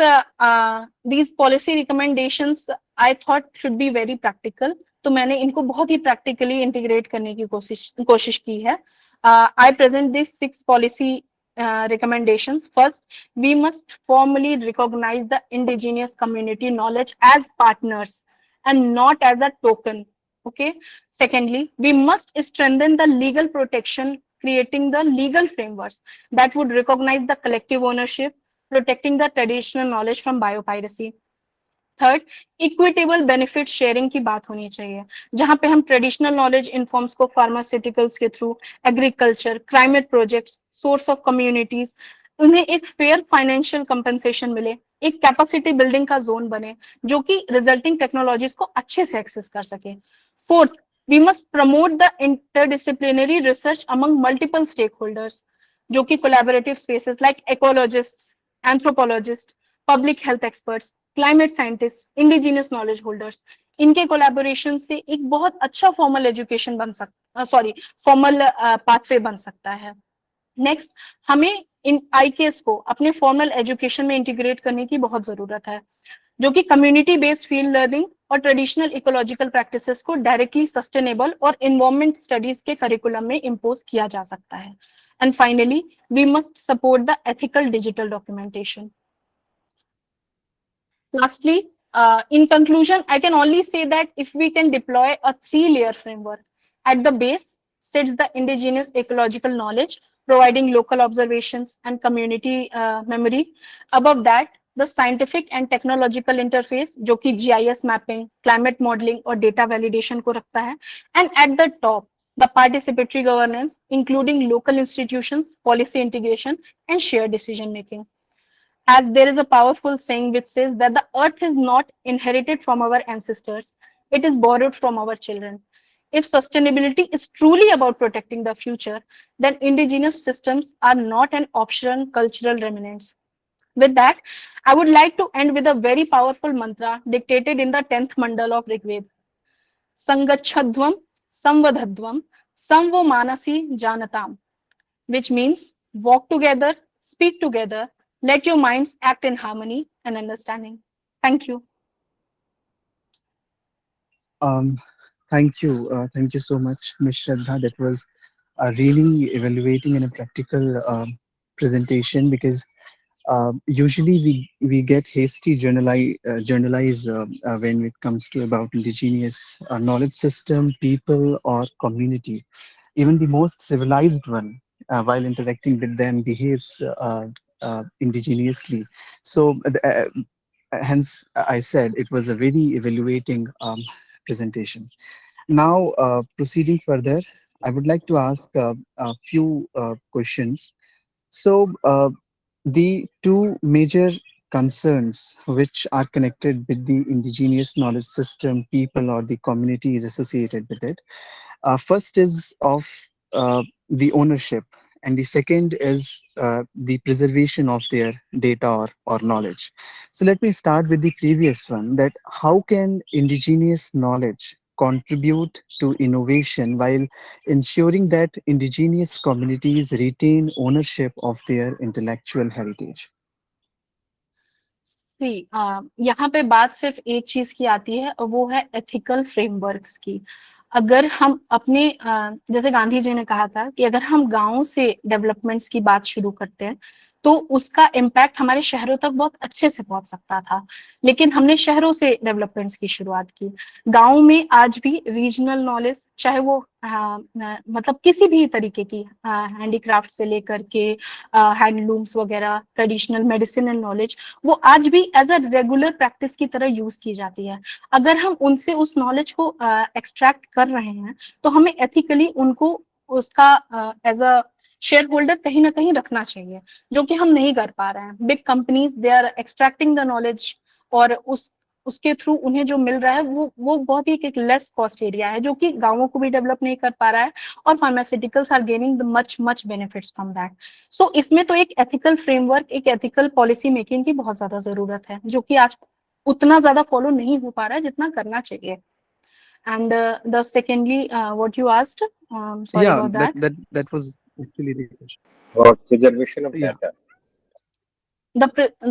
these policy recommendations I thought should be very practical, तो मैंने इनको बहुत ही प्रैक्टिकली इंटीग्रेट करने की कोशिश की है. I present these 6 policy recommendations. First, we must formally recognize the indigenous community knowledge as partners and not as a token. Okay. Secondly, we must strengthen the legal protection, creating the legal frameworks that would recognize the collective ownership, protecting the traditional knowledge from biopiracy. Third, equitable benefit sharing की बात होनी चाहिए, जहां पे हम traditional knowledge informs को pharmaceuticals के through, agriculture, climate projects, source of communities, उन्हें एक फेयर फाइनेंशियल कंपनसेशन मिले, एक कैपेसिटी बिल्डिंग का जोन बने जो कि रिजल्टिंग टेक्नोलॉजीज को अच्छे से एक्सेस कर सके. Fourth, we must promote the interdisciplinary research among multiple stakeholders, जो कि collaborative spaces like ecologist, anthropologist, public health experts, climate scientist, indigenous knowledge holders, इनके कोलैबोरेशन से एक बहुत अच्छा फॉर्मल एजुकेशन बन सकता, फॉर्मल पाथवे बन सकता है. नेक्स्ट, हमें इन आईकेएस को अपने फॉर्मल एजुकेशन में इंटीग्रेट करने की बहुत जरूरत है, जो कि कम्युनिटी बेस्ड फील्ड लर्निंग और ट्रेडिशनल इकोलॉजिकल प्रैक्टिसेस को डायरेक्टली सस्टेनेबल और इन्वायरमेंट स्टडीज के करिकुलम में इम्पोज किया जा सकता है. And finally, we must support the ethical digital documentation. Lastly, in conclusion, I can only say that if we can deploy a 3-layer framework, at the base sits the indigenous ecological knowledge, providing local observations and community memory. Above that, the scientific and technological interface, जो कि GIS mapping, climate modeling और data validation को रखता है. And at the top, the participatory governance, including local institutions, policy integration, and shared decision making. As there is a powerful saying which says that the earth is not inherited from our ancestors, it is borrowed from our children. If sustainability is truly about protecting the future, then indigenous systems are not an optional cultural remnants. With that, I would like to end with a very powerful mantra dictated in the 10th mandal of Rigved. Sangachhadvam Samvadhadvam Samvo Manasi Janatam, which means walk together, speak together, let your minds act in harmony and understanding. Thank you. Um, thank you so much, Ms. Shraddha. That was a really evaluating and a practical presentation, because usually we get hasty journalize when it comes to about indigenous knowledge system, people, or community. Even the most civilized one, while interacting with them, behaves indigenously. So, hence, I said it was a very evaluating presentation. Now, proceeding further, I would like to ask a few questions. So, the two major concerns which are connected with the indigenous knowledge system, people, or the community is associated with it. First is of the ownership, and the second is the preservation of their data or knowledge. So let me start with the previous one, that how can indigenous knowledge contribute to innovation while ensuring that indigenous communities retain ownership of their intellectual heritage? See, यहाँ पे बात सिर्फ एक चीज की आती है और वो है एथिकल फ्रेमवर्क्स की. अगर हम अपने जैसे गांधी जी ने कहा था कि अगर हम गांव से डेवलपमेंट्स की बात शुरू करते हैं तो उसका इम्पैक्ट हमारे शहरों तक बहुत अच्छे से पहुंच सकता था, लेकिन हमने शहरों से डेवलपमेंट्स की शुरुआत की. गांव में आज भी रीजनल नॉलेज, चाहे वो मतलब किसी भी तरीके की हैंडीक्राफ्ट से लेकर के हैंडलूम्स वगैरह, ट्रेडिशनल मेडिसिन एंड नॉलेज, वो आज भी एज अ रेगुलर प्रैक्टिस की तरह यूज की जाती है. अगर हम उनसे उस नॉलेज को एक्सट्रैक्ट कर रहे हैं तो हमें एथिकली उनको उसका एज अ शेयर होल्डर कहीं ना कहीं रखना चाहिए, जो कि हम नहीं कर पा रहे हैं. Big companies they are extracting the knowledge और उसके थ्रू उन्हें जो मिल रहा है वो बहुत ही एक लेस कॉस्ट एरिया है, जो कि गांवों को भी डेवलप नहीं कर पा रहा है, और pharmaceuticals are gaining the much benefits from that. So इसमें तो एक एथिकल फ्रेमवर्क, एक एथिकल पॉलिसी मेकिंग की बहुत ज्यादा जरूरत है, जो कि आज उतना ज्यादा फॉलो नहीं हो पा रहा है जितना करना चाहिए. And the secondly, what you asked, sorry Yeah, about that that. that was actually the question. Or preservation of Yeah. data.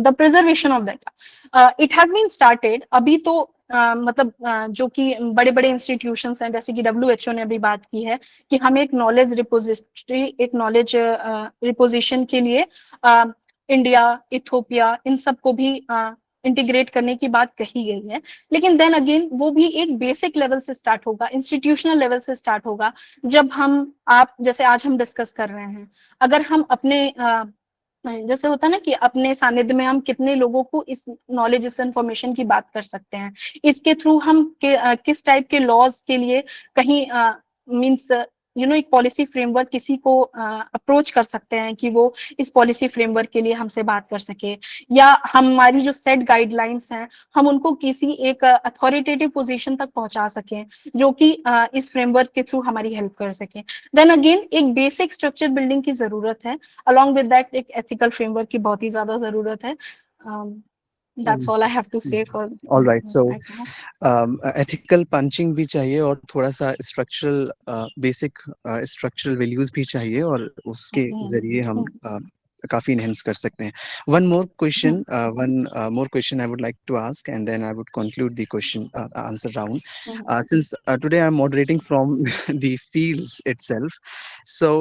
The preservation of data, it has been started. अभी तो मतलब जो कि बड़े बड़े इंस्टीट्यूशंस हैं, जैसे कि WHO ने अभी बात की है कि हमें एक नॉलेज रिपोजिटरी, एक नॉलेज रिपोजिशन के लिए इंडिया, इथोपिया, इन सबको भी इंटीग्रेट करने की बात कही गई है। लेकिन देन अगेन वो भी एक बेसिक लेवल से स्टार्ट होगा, इंस्टीट्यूशनल लेवल से स्टार्ट होगा। जब हम, आप जैसे आज हम डिस्कस कर रहे हैं, अगर हम अपने जैसे होता है ना कि अपने सानिध्य में हम कितने लोगों को इस नॉलेज, इस इंफॉर्मेशन की बात कर सकते हैं, इसके थ्रू हम किस टाइप के लॉज के लिए कहीं मीन्स एक पॉलिसी फ्रेमवर्क किसी को अप्रोच कर सकते हैं कि वो इस पॉलिसी फ्रेमवर्क के लिए हमसे बात कर सके, या हमारी जो सेट गाइडलाइंस हैं हम उनको किसी एक अथॉरिटेटिव पोजीशन तक पहुंचा सकें जो कि इस फ्रेमवर्क के थ्रू हमारी हेल्प कर सके। देन अगेन एक बेसिक स्ट्रक्चर बिल्डिंग की जरूरत है, अलॉन्ग विद दैट एक एथिकल फ्रेमवर्क की बहुत ही ज्यादा जरूरत है। That's all I have to say for all right, so right now. Ethical पंचिंग भी चाहिए और थोड़ा सा स्ट्रक्चरल, बेसिक स्ट्रक्चरल वैल्यूज भी चाहिए, और उसके जरिए हम काफी इनहेंस कर सकते हैं. One more question, one more question I would like to ask, and then I would conclude the question answer round. Since today I'm moderating from the fields itself, so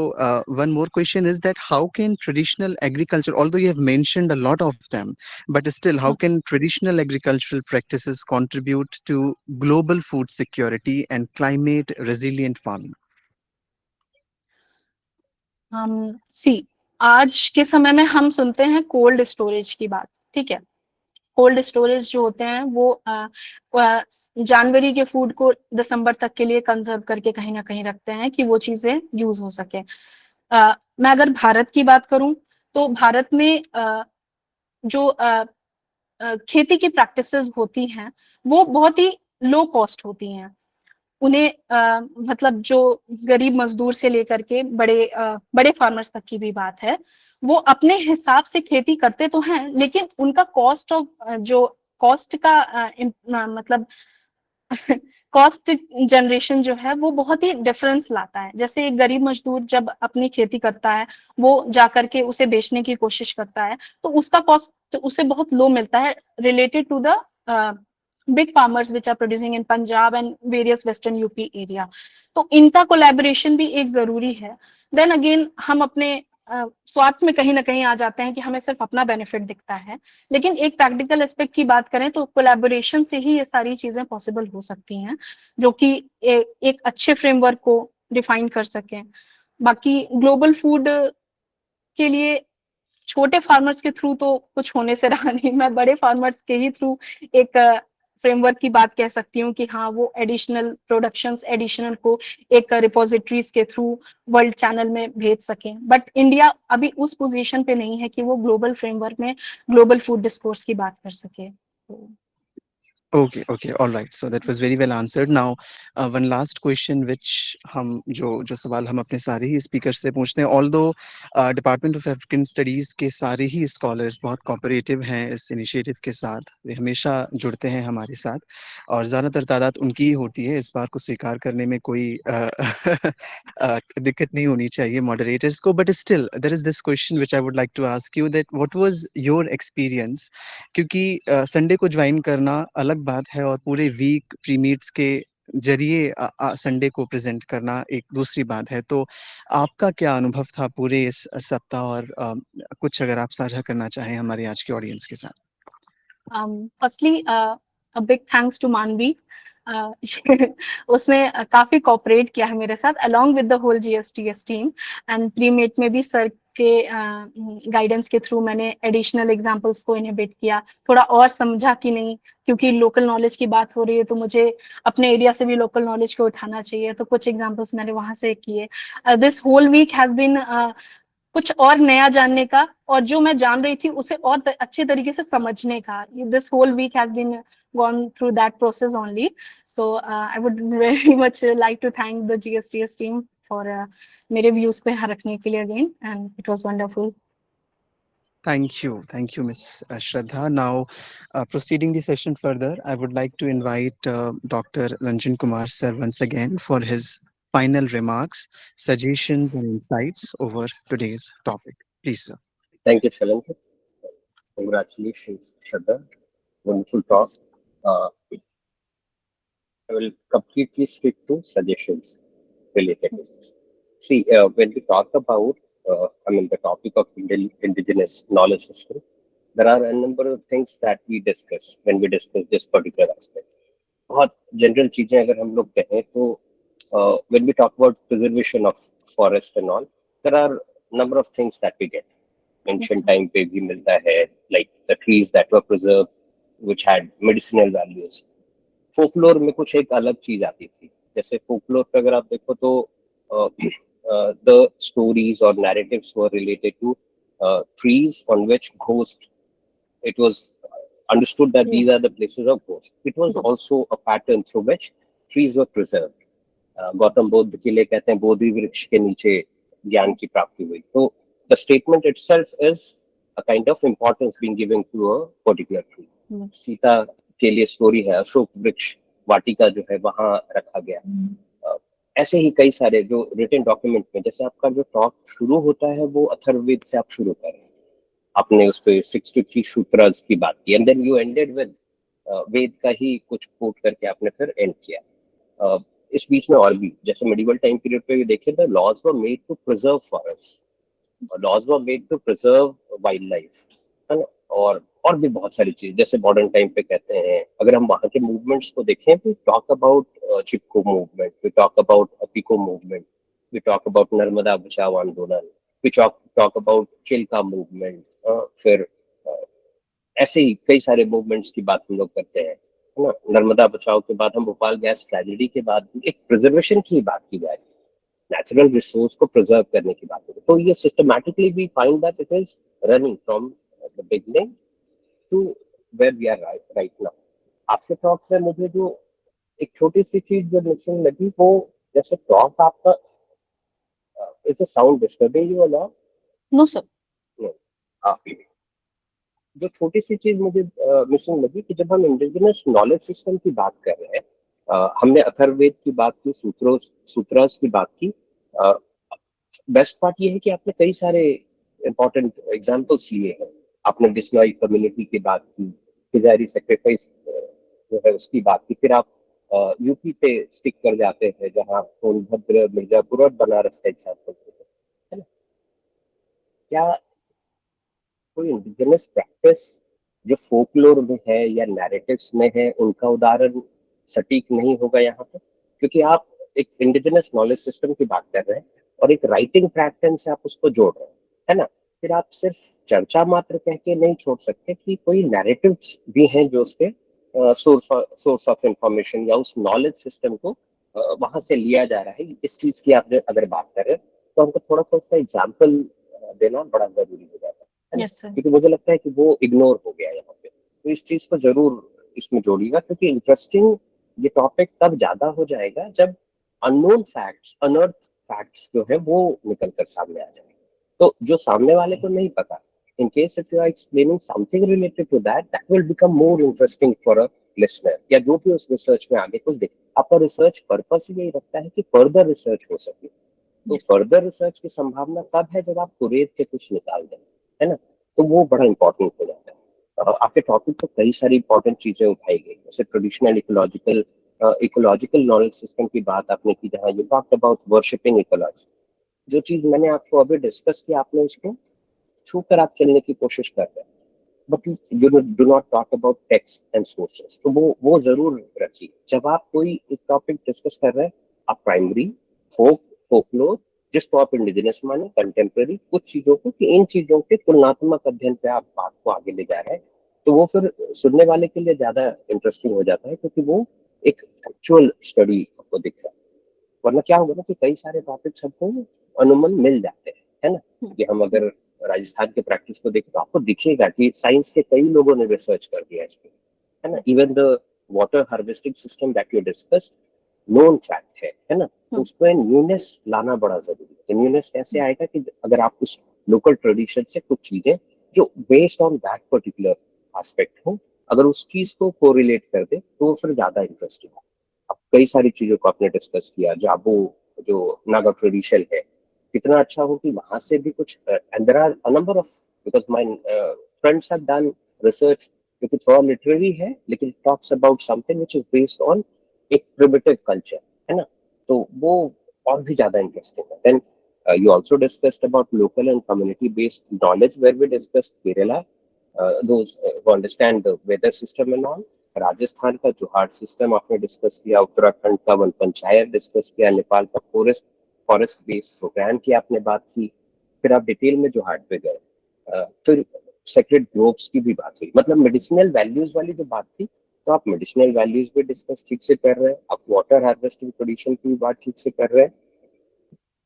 one more question is that how can traditional agriculture, although you have mentioned a lot of them, but still, how can traditional agricultural practices contribute to global food security and climate resilient farming? सी, आज के समय में हम सुनते हैं cold storage की बात, ठीक है। कोल्ड स्टोरेज जो होते हैं वो जनवरी के फूड को दिसंबर तक के लिए कंजर्व करके कहीं ना कहीं रखते हैं कि वो चीजें यूज हो सके। मैं अगर भारत की बात करूं तो भारत में जो खेती की प्रैक्टिसेस होती हैं वो बहुत ही लो कॉस्ट होती हैं। उन्हें मतलब जो गरीब मजदूर से लेकर के बड़े फार्मर्स तक की भी बात है, वो अपने हिसाब से खेती करते तो हैं, लेकिन उनका कॉस्ट ऑफ जो कॉस्ट का मतलब कॉस्ट जनरेशन जो है वो बहुत ही डिफरेंस लाता है। जैसे एक गरीब मजदूर जब अपनी खेती करता है, वो जाकर के उसे बेचने की कोशिश करता है, तो उसका कॉस्ट उसे बहुत लो मिलता है related to the big farmers which are producing in Punjab and various western UP area. तो इनका कोलैबोरेशन भी एक जरूरी है। देन अगेन हम अपने स्वार्थ में कहीं ना कहीं आ जाते हैं कि हमें सिर्फ अपना बेनिफिट दिखता है, लेकिन एक प्रैक्टिकल एस्पेक्ट की बात करें तो कोलैबोरेशन से ही ये सारी चीजें पॉसिबल हो सकती हैं, जो कि एक अच्छे फ्रेमवर्क को डिफाइन कर सकें। बाकी ग्लोबल फूड के लिए छोटे फार्मर्स के थ्रू तो कुछ होने से रहा नहीं, मैं बड़े फार्मर्स के ही थ्रू एक फ्रेमवर्क की बात कह सकती हूँ कि हाँ वो एडिशनल प्रोडक्शंस, एडिशनल को एक रिपोजिटरीज के थ्रू वर्ल्ड चैनल में भेज सकें। बट इंडिया अभी उस पोजीशन पे नहीं है कि वो ग्लोबल फ्रेमवर्क में ग्लोबल फूड डिस्कोर्स की बात कर सके। Okay, okay, all right. So that was very well answered. Now, one last question, which हम जो सवाल हम अपने सारे ही स्पीकर से पूछते हैं, although department of African studies के सारे ही स्कॉलर्स बहुत कोऑपरेटिव हैं इस इनिशिएटिव के साथ, वे हमेशा जुड़ते हैं हमारे साथ, और ज़्यादातर तादाद उनकी ही होती है। इस बार को स्वीकार करने में कोई दिक्कत नहीं होनी चाहिए मॉडरेटर्स को, but still there is this question which I would like to ask you, that what was your experience, क्योंकि संडे को ज्वाइन करना अलग बात है और पूरे वीक प्री मीट्स के जरिए संडे को प्रेजेंट करना एक दूसरी बात है। तो आपका क्या अनुभव था पूरे इस सप्ताह, और कुछ अगर आप साझा करना चाहें हमारे आज के ऑडियंस के साथ। Firstly a big thanks to Manvi, उसने काफी कोऑपरेट किया है मेरे साथ along with the whole GSTS team. And प्री मेट में भी सर के गाइडेंस के थ्रू मैंने एडिशनल एग्जांपल्स को इनहिबिट किया, थोड़ा और समझा कि नहीं, क्योंकि लोकल नॉलेज की बात हो रही है तो मुझे अपने एरिया से भी लोकल नॉलेज को उठाना चाहिए, तो कुछ एग्जांपल्स मैंने वहां से किए। This whole week has been कुछ और नया जानने का, और जो मैं जान रही थी उसे और अच्छे तरीके से समझने का। This whole week has been gone through that process only. So I would very much like to thank the GSTS team for मेरे views को यहाँ रखने के लिए again, and it was wonderful. Thank you, Miss Shraddha. Now, proceeding the session further, I would like to invite Dr. Ranjan Kumar sir once again for his final remarks, suggestions, and insights over today's topic. Please, sir. Thank you, Shalanka. Congratulations, Shraddha. Wonderful talk. Uh, I will completely stick to suggestions related to Yes. this. See, when we talk about, the topic of indigenous knowledge system, there are a number of things that we discuss when we discuss this particular aspect. बहुत general चीजें अगर हम लोग कहें तो when we talk about preservation of forest and all, there are number of things that we get. Yes, Ancient sir. time पे भी मिलता है, like the trees that were preserved, which had medicinal values. Folklore में कुछ एक अलग चीज आती थी. जैसे फोकलोर पे अगर आप देखो तो द स्टोरीज और narratives were related to trees on which ghost, it was understood that these Yes. are the places of ghosts. It was Ghost. also a pattern through which trees were preserved. Gautam Buddha के लिए कहते हैं बोधि वृक्ष के नीचे ज्ञान की प्राप्ति हुई. तो the statement itself is a kind of importance being given to a particular tree. Yes. Sita के लिए स्टोरी है, अशोक वृक्ष वाटिका जो है वहां रखा गया. अ, ऐसे ही कई सारे जो रिटन डॉक्यूमेंट में, जैसे आपका जो टॉक शुरू होता है वो अथर्ववेद से आप शुरू करें, आपने उस पे 63 सूत्रास की बात की, and then you ended with Veda का ही कुछ कोट करके आपने फिर एंड किया. इस बीच में और भी जैसे मिडिवल टाइम पीरियड पे भी देखें तो laws were made to preserve forest, laws were made to preserve wildlife, है ना. और भी बहुत सारी चीज जैसे मॉडर्न टाइम पे कहते हैं, अगर हम वहाँ के मूवमेंट्स को देखें, we talk about Chipko movement, we talk about Appiko movement, we talk about Narmada Bachao Andolan, we talk about Chilika movement. फिर ऐसे ही कई सारे मूवमेंट्स की बात हम लोग करते हैं, है ना. नर्मदा बचाओ के बाद हम भोपाल गैस ट्रेजेडी के बाद भी एक प्रिजर्वेशन की बात की जा रही है, नेचुरल रिसोर्स को प्रिजर्व करने की बात है. तो ये systematically we find that it is running from the beginning to where we are right now. आपके टॉक में मुझे जो एक छोटी सी चीज जो मिसिंग लगी वो, जैसे टॉक आपका, is a sound disturbing you a No, sir. Lot. जो छोटी सी चीज मुझे मिसिंग लगी कि जब हम इंडिजिनस नॉलेज सिस्टम की बात कर रहे हैं, हमने अथर्ववेद की बात की, सूत्रास की बात की. बेस्ट पार्ट ये है कि आपने कई सारे इंपॉर्टेंट एग्जांपल्स लिए हैं. आपने बिश्नोई कम्युनिटी की बात की, पुजारी सेक्रीफाइस जो है उसकी बात की, फिर आप यूपी पे स्टिक कर जाते हैं जहाँ सोनभद्र, मिर्जापुर और बनारस का एग्जाम्पल है ना. क्या कोई इंडिजिनस प्रैक्टिस जो फोकलोर में है या नैरेटिव्स में है उनका उदाहरण सटीक नहीं होगा यहाँ पे, क्योंकि आप एक इंडिजिनस नॉलेज सिस्टम की बात कर रहे हैं और एक राइटिंग पैटर्न से आप उसको जोड़ रहे हैं, है ना. फिर आप सिर्फ चर्चा मात्र कह के नहीं छोड़ सकते कि कोई नैरेटिव्स भी हैं जो उसके सोर्स ऑफ इंफॉर्मेशन या उस नॉलेज सिस्टम को वहां से लिया जा रहा है. इस चीज की आप अगर बात करें तो हमको थोड़ा सा उसका एग्जाम्पल देना बड़ा जरूरी हो जाता है ना, Yes, sir. क्योंकि मुझे लगता है कि वो इग्नोर हो गया यहाँ पे. तो इस चीज को जरूर इसमें जोड़िएगा, क्योंकि इंटरेस्टिंग ये टॉपिक तब ज्यादा हो जाएगा जब अननोन फैक्ट्स, अनअर्थ फैक्ट्स जो है वो निकल कर सामने आ जाए. तो जो सामने वाले को नहीं पता, in case if you are explaining something related to that, that will become more interesting for a listener, या जो भी उस रिसर्च में आगे कुछ देखे. आपका रिसर्च पर्पस यही रखता है कि फर्दर रिसर्च हो सके. तो Yes. फर्दर रिसर्च की संभावना तब है जब आप कुरेद के कुछ निकाल दें, है ना. तो वो बड़ा इंपॉर्टेंट हो जाता है. आपके टॉपिक पर कई सारी इंपॉर्टेंट चीजें उठाई गई, जैसे ट्रेडिशनल इकोलॉजिकल नॉलेज सिस्टम की बात आपने की, जहाँ you talked about worshipping ecology. जो चीज मैंने आपको अभी डिस्कस की, आपने उसको छू कर आप चलने की कोशिश कर रहे हैं, but you do not talk about text and sources. तो वो जरूर रखिए जब आप कोई एक टॉपिक डिस्कस कर रहे हैं. आप प्राइमरी, फोकलोर, जिसको आप इंडिजिनस माने, कंटेम्प्रेरी, कुछ चीजों को, कि इन चीजों के तुलनात्मक अध्ययन पे आप बात को आगे ले जा रहे हैं, तो वो फिर सुनने वाले के लिए ज्यादा इंटरेस्टिंग हो जाता है, क्योंकि वो एक एक्चुअल स्टडी आपको दिख रहा है. वरना क्या होगा ना कि कई सारे टॉपिक्स हमको अनुमान मिल जाते हैं, है ना. कि हम अगर राजस्थान के प्रैक्टिस को देखें तो आपको दिखेगा कि साइंस के कई लोगों ने रिसर्च कर दिया इस पे, है ना. Even the water harvesting system that you discussed, known fact है ना. तो उसमें न्यूनेस लाना बड़ा जरूरी है. न्यूनेस कैसे आएगा कि अगर आप उस लोकल ट्रेडिशन से कुछ चीजें जो based on that particular aspect हो, अगर उस चीज को कोरिलेट कर दे तो वो फिर ज्यादा इंटरेस्टिंग है. अब कई सारी चीजों को आपने डिस्कस किया, जाबो जो नागा ट्रेडिशन है, कितना अच्छा हो कि वहां से भी कुछ, and there are a number of, because my friends have done research, क्योंकि थोड़ा लिटरेरी है लेकिन talks about something which is based on एक प्रिमिटिव कल्चर, है ना, तो वो और भी ज्यादा इंटरेस्टिंग है. Then you also discussed about local and community based knowledge, where we discussed Kerala, those who understand the weather system and all. Rajasthan का जोहार सिस्टम आपने डिस्कस किया, उत्तराखंड का वन पंचायत डिस्कस किया, नेपाल का फॉरेस्ट बेस्ड प्रोग्राम की आपने बात की. फिर आप डिटेल में जोहार पे गए. फिर सेक्रेट ग्रोव्स की भी बात हुई. मतलब मेडिसिनल वैल्यूज वाली जो बात थी, तो आप मेडिसिनल वैल्यूज भी डिस्कस ठीक से कर रहे हैं, आप वाटर हार्वेस्टिंग ट्रेडिशन की भी बात ठीक से कर रहे हैं.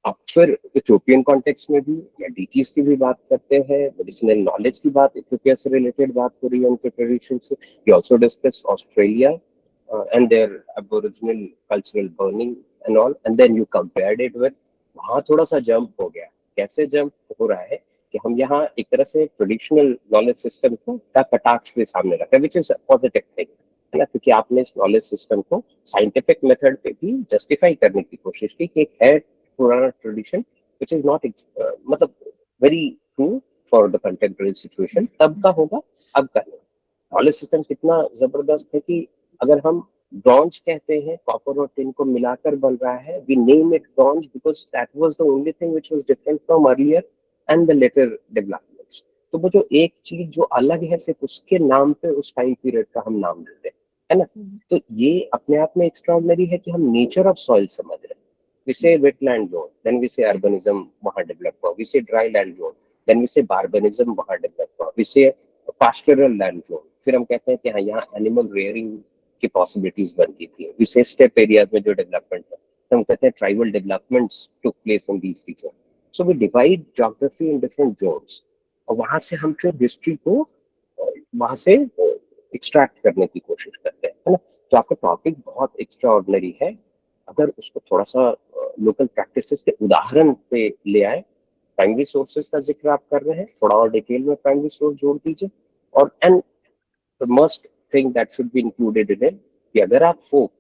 अब फिर इथोपियन कॉन्टेक्स्ट में भी या डीटीज की भी बात करते हैं, मेडिसिनल नॉलेज की बात इथोपिया से रिलेटेड बात हो रही है उनके ट्रेडिशन से. You also discuss Australia and their aboriginal cultural burning and all, and then you compared it with. वहां थोड़ा सा जंप हो गया. कैसे जंप हो रहा है कि हम यहाँ एक तरह से ट्रेडिशनल नॉलेज सिस्टम को का कटाक्ष भी सामने रखा है, विच इज पॉजिटिव थिंग, है ना, क्योंकि आपने इस नॉलेज सिस्टम को साइंटिफिक मेथड पे भी जस्टिफाई करने की कोशिश की कि एक है पुराना ट्रेडिशन विच इज नॉट मतलब very true for the contemporary situation. तब का होगा, अब का नहीं. नॉलेज सिस्टम कितना जबरदस्त है कि अगर हम ब्रॉन्ज कहते हैं, कॉपर और टिन को मिलाकर बन रहा है, we name it bronze because that was the only thing which was different from earlier and the later developments. तो वो जो एक चीज जो अलग है, सिर्फ उसके नाम पे उस टाइम पीरियड का हम नाम देते हैं, है ना. तो ये अपने आप में एक्स्ट्राऑर्डिनरी है कि हम नेचर ऑफ सॉइल समझ रहे हैं. We say wetland zone, then we say urbanism वहाँ develop हुआ. We say dry land zone, then we say barbarism वहाँ develop हुआ. We say pastoral land zone. फिर हम कहते हैं कि हाँ यहाँ animal rearing की possibilities बनती थी. We say steppe areas में जो development है, तो हम कहते हैं tribal developments took place in these regions. So we divide geography in different zones. और वहां से हम फिर हिस्ट्री को वहां से एक्सट्रैक्ट करने की कोशिश करते हैं, है ना. तो आपका टॉपिक बहुत एक्स्ट्रा ऑर्डिनरी है. अगर उसको थोड़ा सा लोकल प्रैक्टिसेस के उदाहरण पे ले आए, प्राइमरी सोर्सेज का जिक्र आप कर रहे हैं, थोड़ा और डिटेल में प्राइमरी सोर्स जोड़ दीजिए. और and the must thing that should be included in it कि अगर आप फोक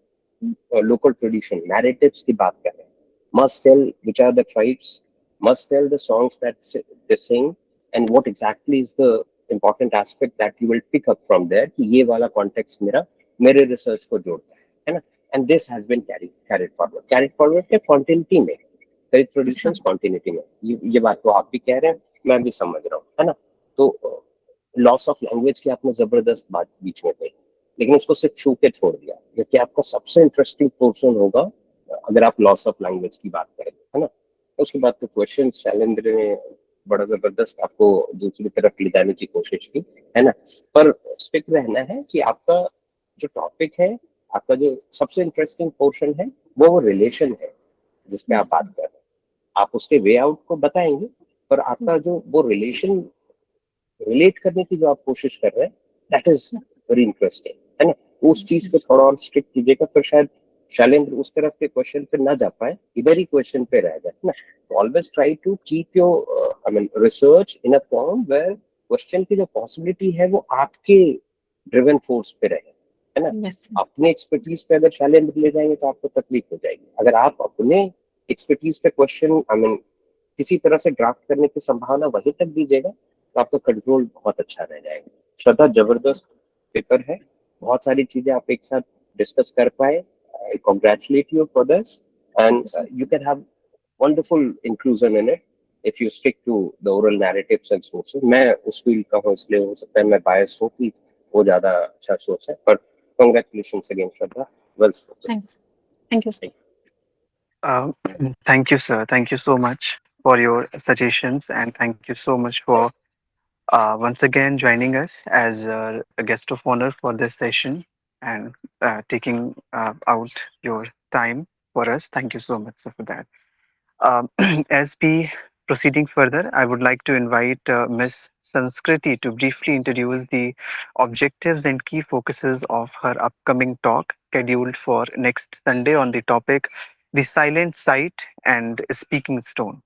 लोकल ट्रेडिशन नैरेटिव्स की बात कर रहे हैं, must tell which are the tribes, must tell the songs that they sing, and what exactly is the important aspect that you will pick up from there कि ये वाला कॉन्टेक्स्ट मेरे research को जोड़ता है ना. And this has been carried forward के continuity में, कई traditions continuity में. ये बात तो आप भी कह रहे हैं, मैं भी समझ रहा हूँ, है ना. तो लॉस ऑफ लैंग्वेज की आपने जबरदस्त बात बीच में कही, लेकिन उसको सिर्फ छू के छोड़ दिया, जबकि आपका सबसे इंटरेस्टिंग पोर्शन होगा अगर आप लॉस ऑफ लैंग्वेज की बात करें, है ना. उसके बाद तो क्वेश्चन शैलेंद्र ने बड़ा जबरदस्त आपको दूसरी तरफ ले जाने की कोशिश की, है ना. पर स्टिक रहना है कि आपका जो टॉपिक है, आपका जो सबसे इंटरेस्टिंग पोर्शन है, वो रिलेशन है जिसपे आप बात कर रहे हैं. आप उसके वे आउट को बताएंगे, पर आपका जो वो रिलेशन रिलेट करने की जो आप कोशिश कर रहे हैं, दैट इज वेरी इंटरेस्टिंग, है ना. उस चीज को थोड़ा और स्ट्रिक्ट कीजिएगा, फिर शायद शैलेंद्र उस तरफ के क्वेश्चन पे ना जा पाए, इधर ही क्वेश्चन पे रह जाए ना. Always try to keep your I mean research in a form where question की जो पॉसिबिलिटी है वो आपके ड्रिवन फोर्स पे रहे, है ना. Yes. अपने एक्सपर्टीज पे अगर शैलेंद्र ले जाएंगे तो आपको तकलीफ हो जाएगी. अगर आप अपने एक्सपर्टीज पे क्वेश्चन आई मीन किसी तरह से ड्राफ्ट करने की संभावना वहीं तक दीजिएगा, तो आपका कंट्रोल बहुत अच्छा रह जाएगा. श्रद्धा, जबरदस्त पेपर है, बहुत सारी चीजें आप एक साथ डिस्कस कर पाए. I congratulate you for this, and you can have wonderful inclusion in it if you stick to the oral narratives and sources. मैं उस फील्ड का हूँ, इसलिए हो सकता है मैं बायस हूँ कि वो ज्यादा अच्छा सोच है, पर congratulations again, Shraddha. Well spoken. Thanks. Thank you, sir. Uh, Thank you, sir. Thank you so much for your suggestions, and thank you so much for once again joining us as a guest of honor for this session and taking out your time for us. Thank you so much, sir, for that. As we proceeding further, I would like to invite Miss Sanskriti to briefly introduce the objectives and key focuses of her upcoming talk scheduled for next Sunday on the topic The Silent Site and Speaking Stone.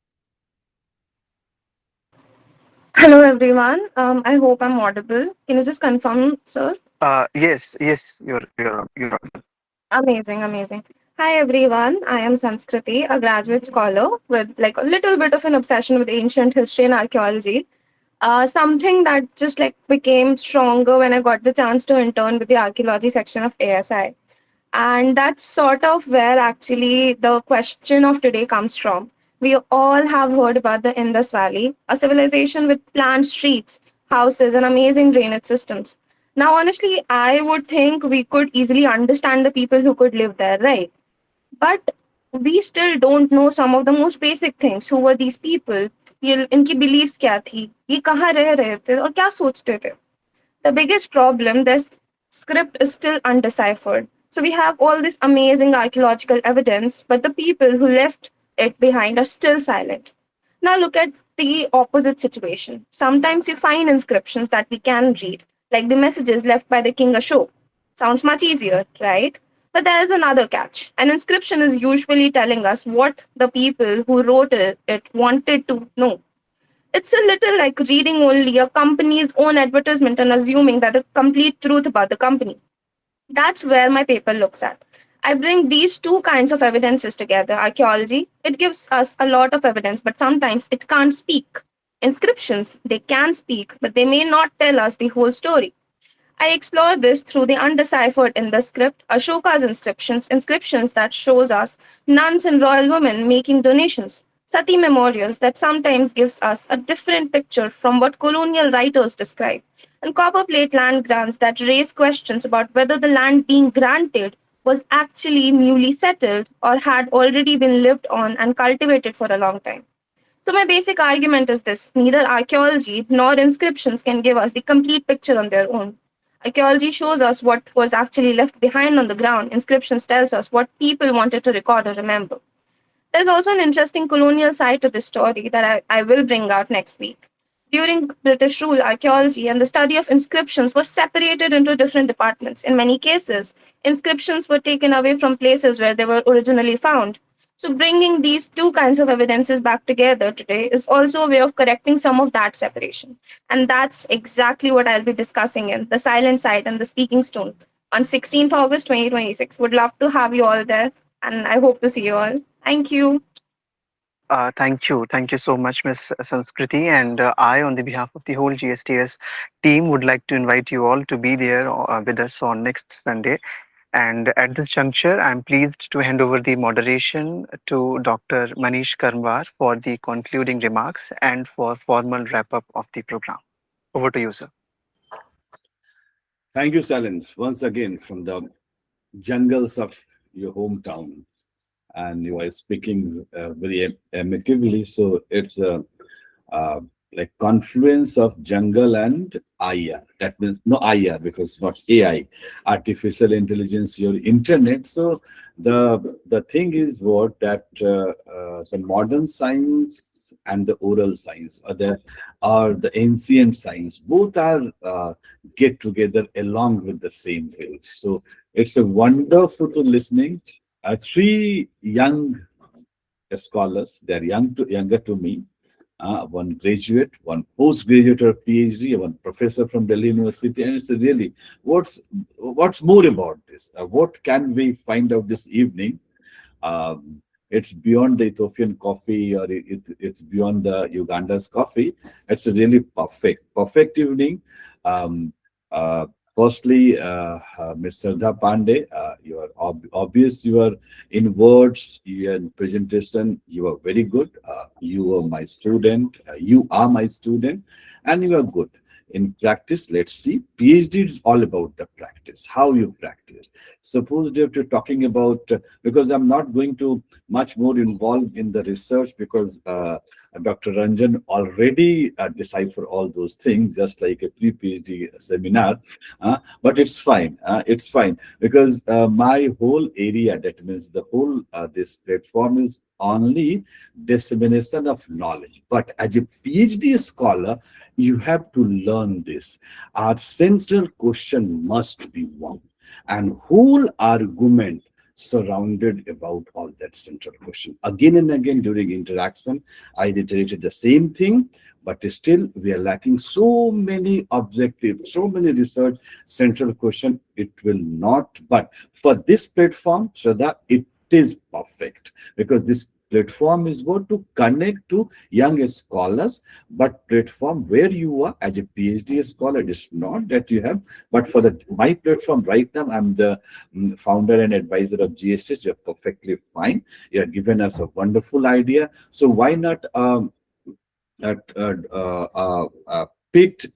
Hello everyone. I hope I'm audible. Can you just confirm, sir? Yes, you're Amazing, amazing. Hi everyone. I am Sanskriti, a graduate scholar with like a little bit of an obsession with ancient history and archaeology. Something that just like became stronger when I got the chance to intern with the archaeology section of ASI. And that's sort of where actually the question of today comes from. We all have heard about the Indus Valley, a civilization with planned streets, houses, and amazing drainage systems. Now, honestly, I would think we could easily understand the people who could live there, right? But we still don't know some of the most basic things. Who were these people? ये इनकी beliefs क्या थी? ये कहाँ रह रहे थे और क्या सोचते थे? The biggest problem, this script is still undeciphered. So we have all this amazing archaeological evidence, but the people who left it behind are still silent. Now look at the opposite situation. Sometimes you find inscriptions that we can read, like the messages left by the King Ashok. Sounds much easier, right? But there is another catch. An inscription is usually telling us what the people who wrote it wanted to know. It's a little like reading only a company's own advertisement and assuming that the complete truth about the company. That's where my paper looks at. I bring these two kinds of evidences together. Archaeology, it gives us a lot of evidence, but sometimes it can't speak. Inscriptions, they can speak, but they may not tell us the whole story. I explore this through the undeciphered in the script, Ashoka's inscriptions, inscriptions that shows us nuns and royal women making donations, Sati memorials that sometimes gives us a different picture from what colonial writers describe, and copper plate land grants that raise questions about whether the land being granted was actually newly settled or had already been lived on and cultivated for a long time. So my basic argument is this: neither archaeology nor inscriptions can give us the complete picture on their own. Archaeology shows us what was actually left behind on the ground. Inscriptions tells us what people wanted to record or remember. There's also an interesting colonial side to this story that I will bring out next week. During British rule, archaeology and the study of inscriptions were separated into different departments. In many cases, inscriptions were taken away from places where they were originally found. So, bringing these two kinds of evidences back together today is also a way of correcting some of that separation. And that's exactly what I'll be discussing in The Silent Side and the Speaking Stone on 16th August 2026. Would love to have you all there, and I hope to see you all. Thank you. Thank you. Thank you so much, Miss Sanskriti. And I, on the behalf of the whole GSTS team, would like to invite you all to be there with us on next Sunday. And at this juncture, I'm pleased to hand over the moderation to Dr. Manish Karmwar for the concluding remarks and for formal wrap up of the program. Over to you, sir. Thank you, Salins, once again from the jungles of your hometown. And you are speaking very amicably. So it's a like confluence of jungle and IR. That means no IR because it's not AI, artificial intelligence, your internet. So the thing is what that the modern science and the oral science or the ancient science both are get together along with the same field. So it's a wonderful to listening. Three young scholars, they're younger to me, one graduate, one postgraduate or PhD, one professor from Delhi University, and it's really what's more about this? What can we find out this evening? It's beyond the Ethiopian coffee or it's beyond the Uganda's coffee. It's a really perfect evening. Firstly, Ms. Sardha Pandey, you are obvious. You are in words, you are in presentation. You are very good. You are my student. You are my student, and you are good in practice. Let's see. PhD is all about the practice. How you practice. Suppose if you're talking about because I'm not going to much more involved in the research because Dr. Ranjan already decipher all those things just like a pre-PhD seminar, but it's fine. It's fine because my whole area, that means the whole this platform is only dissemination of knowledge. But as a PhD scholar, you have to learn this. Our central question must be one, and whole argument surrounded about all that central question. Again and again during interaction, I reiterated the same thing, but still we are lacking so many objectives, so many research central question. It will not, but for this platform, so that it is perfect because this platform is what to connect to young scholars, but platform where you are as a PhD scholar. It's not that you have, but for the my platform right now, I'm the founder and advisor of GSTS. You're perfectly fine. You have given us a wonderful idea. So why not uh, uh, picked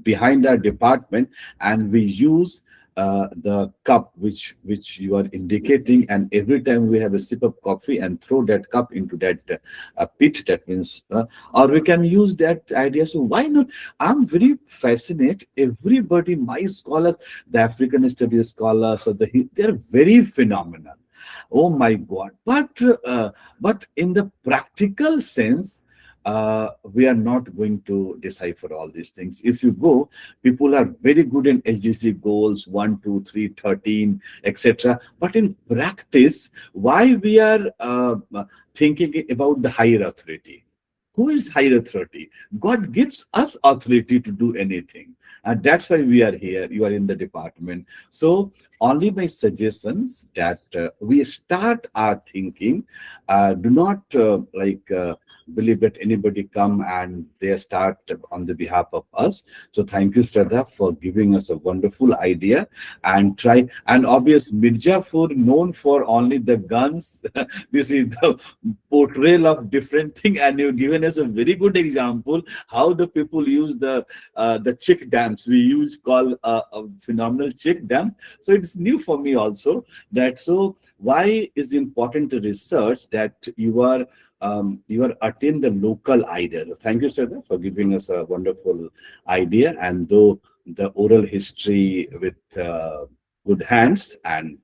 behind our department, and we use the cup which you are indicating, and every time we have a sip of coffee and throw that cup into that pit, that means or we can use that idea. So why not? I'm very fascinated. Everybody, my scholars, the African studies scholars, or they're very phenomenal. Oh my God. But in the practical sense, we are not going to decipher all these things. If you go, people are very good in SDC goals 1, 2, 3, 13, etc. But in practice, why we are thinking about the higher authority? Who is higher authority? God gives us authority to do anything. And that's why we are here. You are in the department. So only my suggestions that we start our thinking. Do not believe that anybody come and they start on the behalf of us. So thank you, Shraddha, for giving us a wonderful idea, and try. And obvious Mirzapur, known for only the guns. This is the portrayal of different thing, and you've given us a very good example how the people use the check dams. We use call a phenomenal check dam. So it's new for me also. That so why is important to research that you are attain the local idea. Thank you, sir, for giving us a wonderful idea. And though the oral history with good hands, and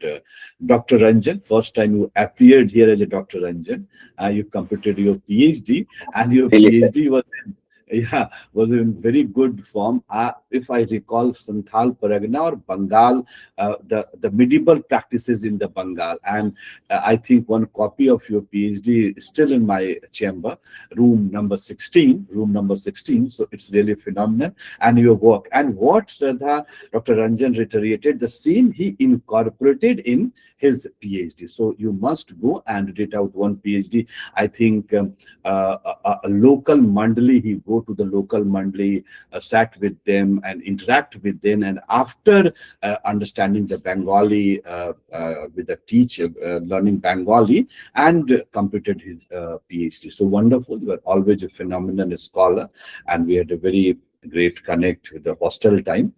Dr. Ranjan, first time you appeared here as a Dr. Ranjan, you completed your PhD, and your Really, sir. PhD was in very good form. If I recall, Santhal Paragana or Bengal, the medieval practices in the Bengal, and I think one copy of your PhD is still in my chamber, room number 16. So it's really phenomenal, and your work and what Shraddha, Dr. Ranjan reiterated, the same he incorporated in his PhD. So you must go and read out one PhD. I think a local mandali, he go to the local mandali, sat with them and interact with them, and after understanding the Bengali with the teacher, learning Bengali, and completed his PhD. So wonderful. You are always a phenomenal scholar, and we had a very great connect with the hostel time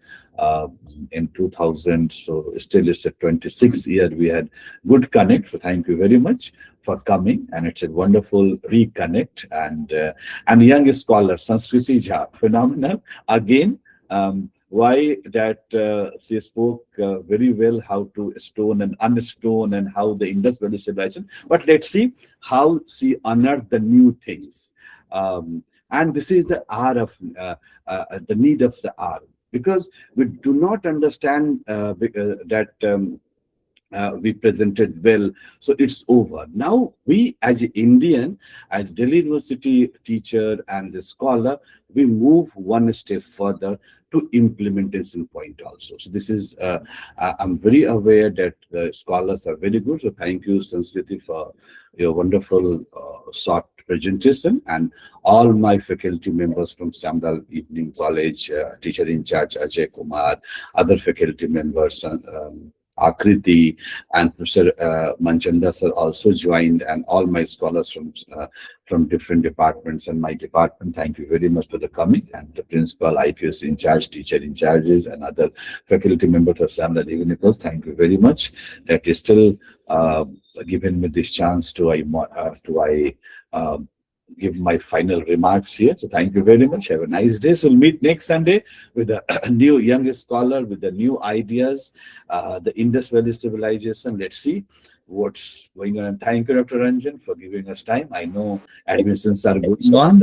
in 2000. So still it's a 26th year. We had good connect. So thank you very much for coming, and it's a wonderful reconnect. And young scholar Sanskriti Jha, phenomenal again. Why that she spoke very well how to stone and unstone and how the Indus Valley civilization. But let's see how she honored the new things. And this is the hour of the need of the hour, because we do not understand that we presented well, so it's over. Now we as an Indian, as Delhi University teacher and the scholar, we move one step further to implementation point also. So this is, I'm very aware that the scholars are very good. So thank you, Sanskriti, for your wonderful short presentation, and all my faculty members from Samdal Evening College, teacher in charge Ajay Kumar, other faculty members, Akriti and Professor Manchanda sir also joined, and all my scholars from different departments and my department. Thank you very much for the coming, and the principal, IPS in charge, teacher in charges, and other faculty members of Samdal Evening College. Thank you very much. That is still given me this chance to give my final remarks here. So thank you very much. Have a nice day. So we'll meet next Sunday with a new young scholar with the new ideas, the Indus Valley civilization. Let's see what's going on. And thank you, Dr. Ranjan, for giving us time. I know admissions are going on.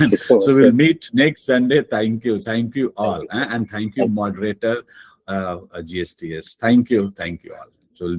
So we'll meet next Sunday. Thank you. Thank you all. And thank you, moderator, GSTS. Thank you. Thank you all. So we'll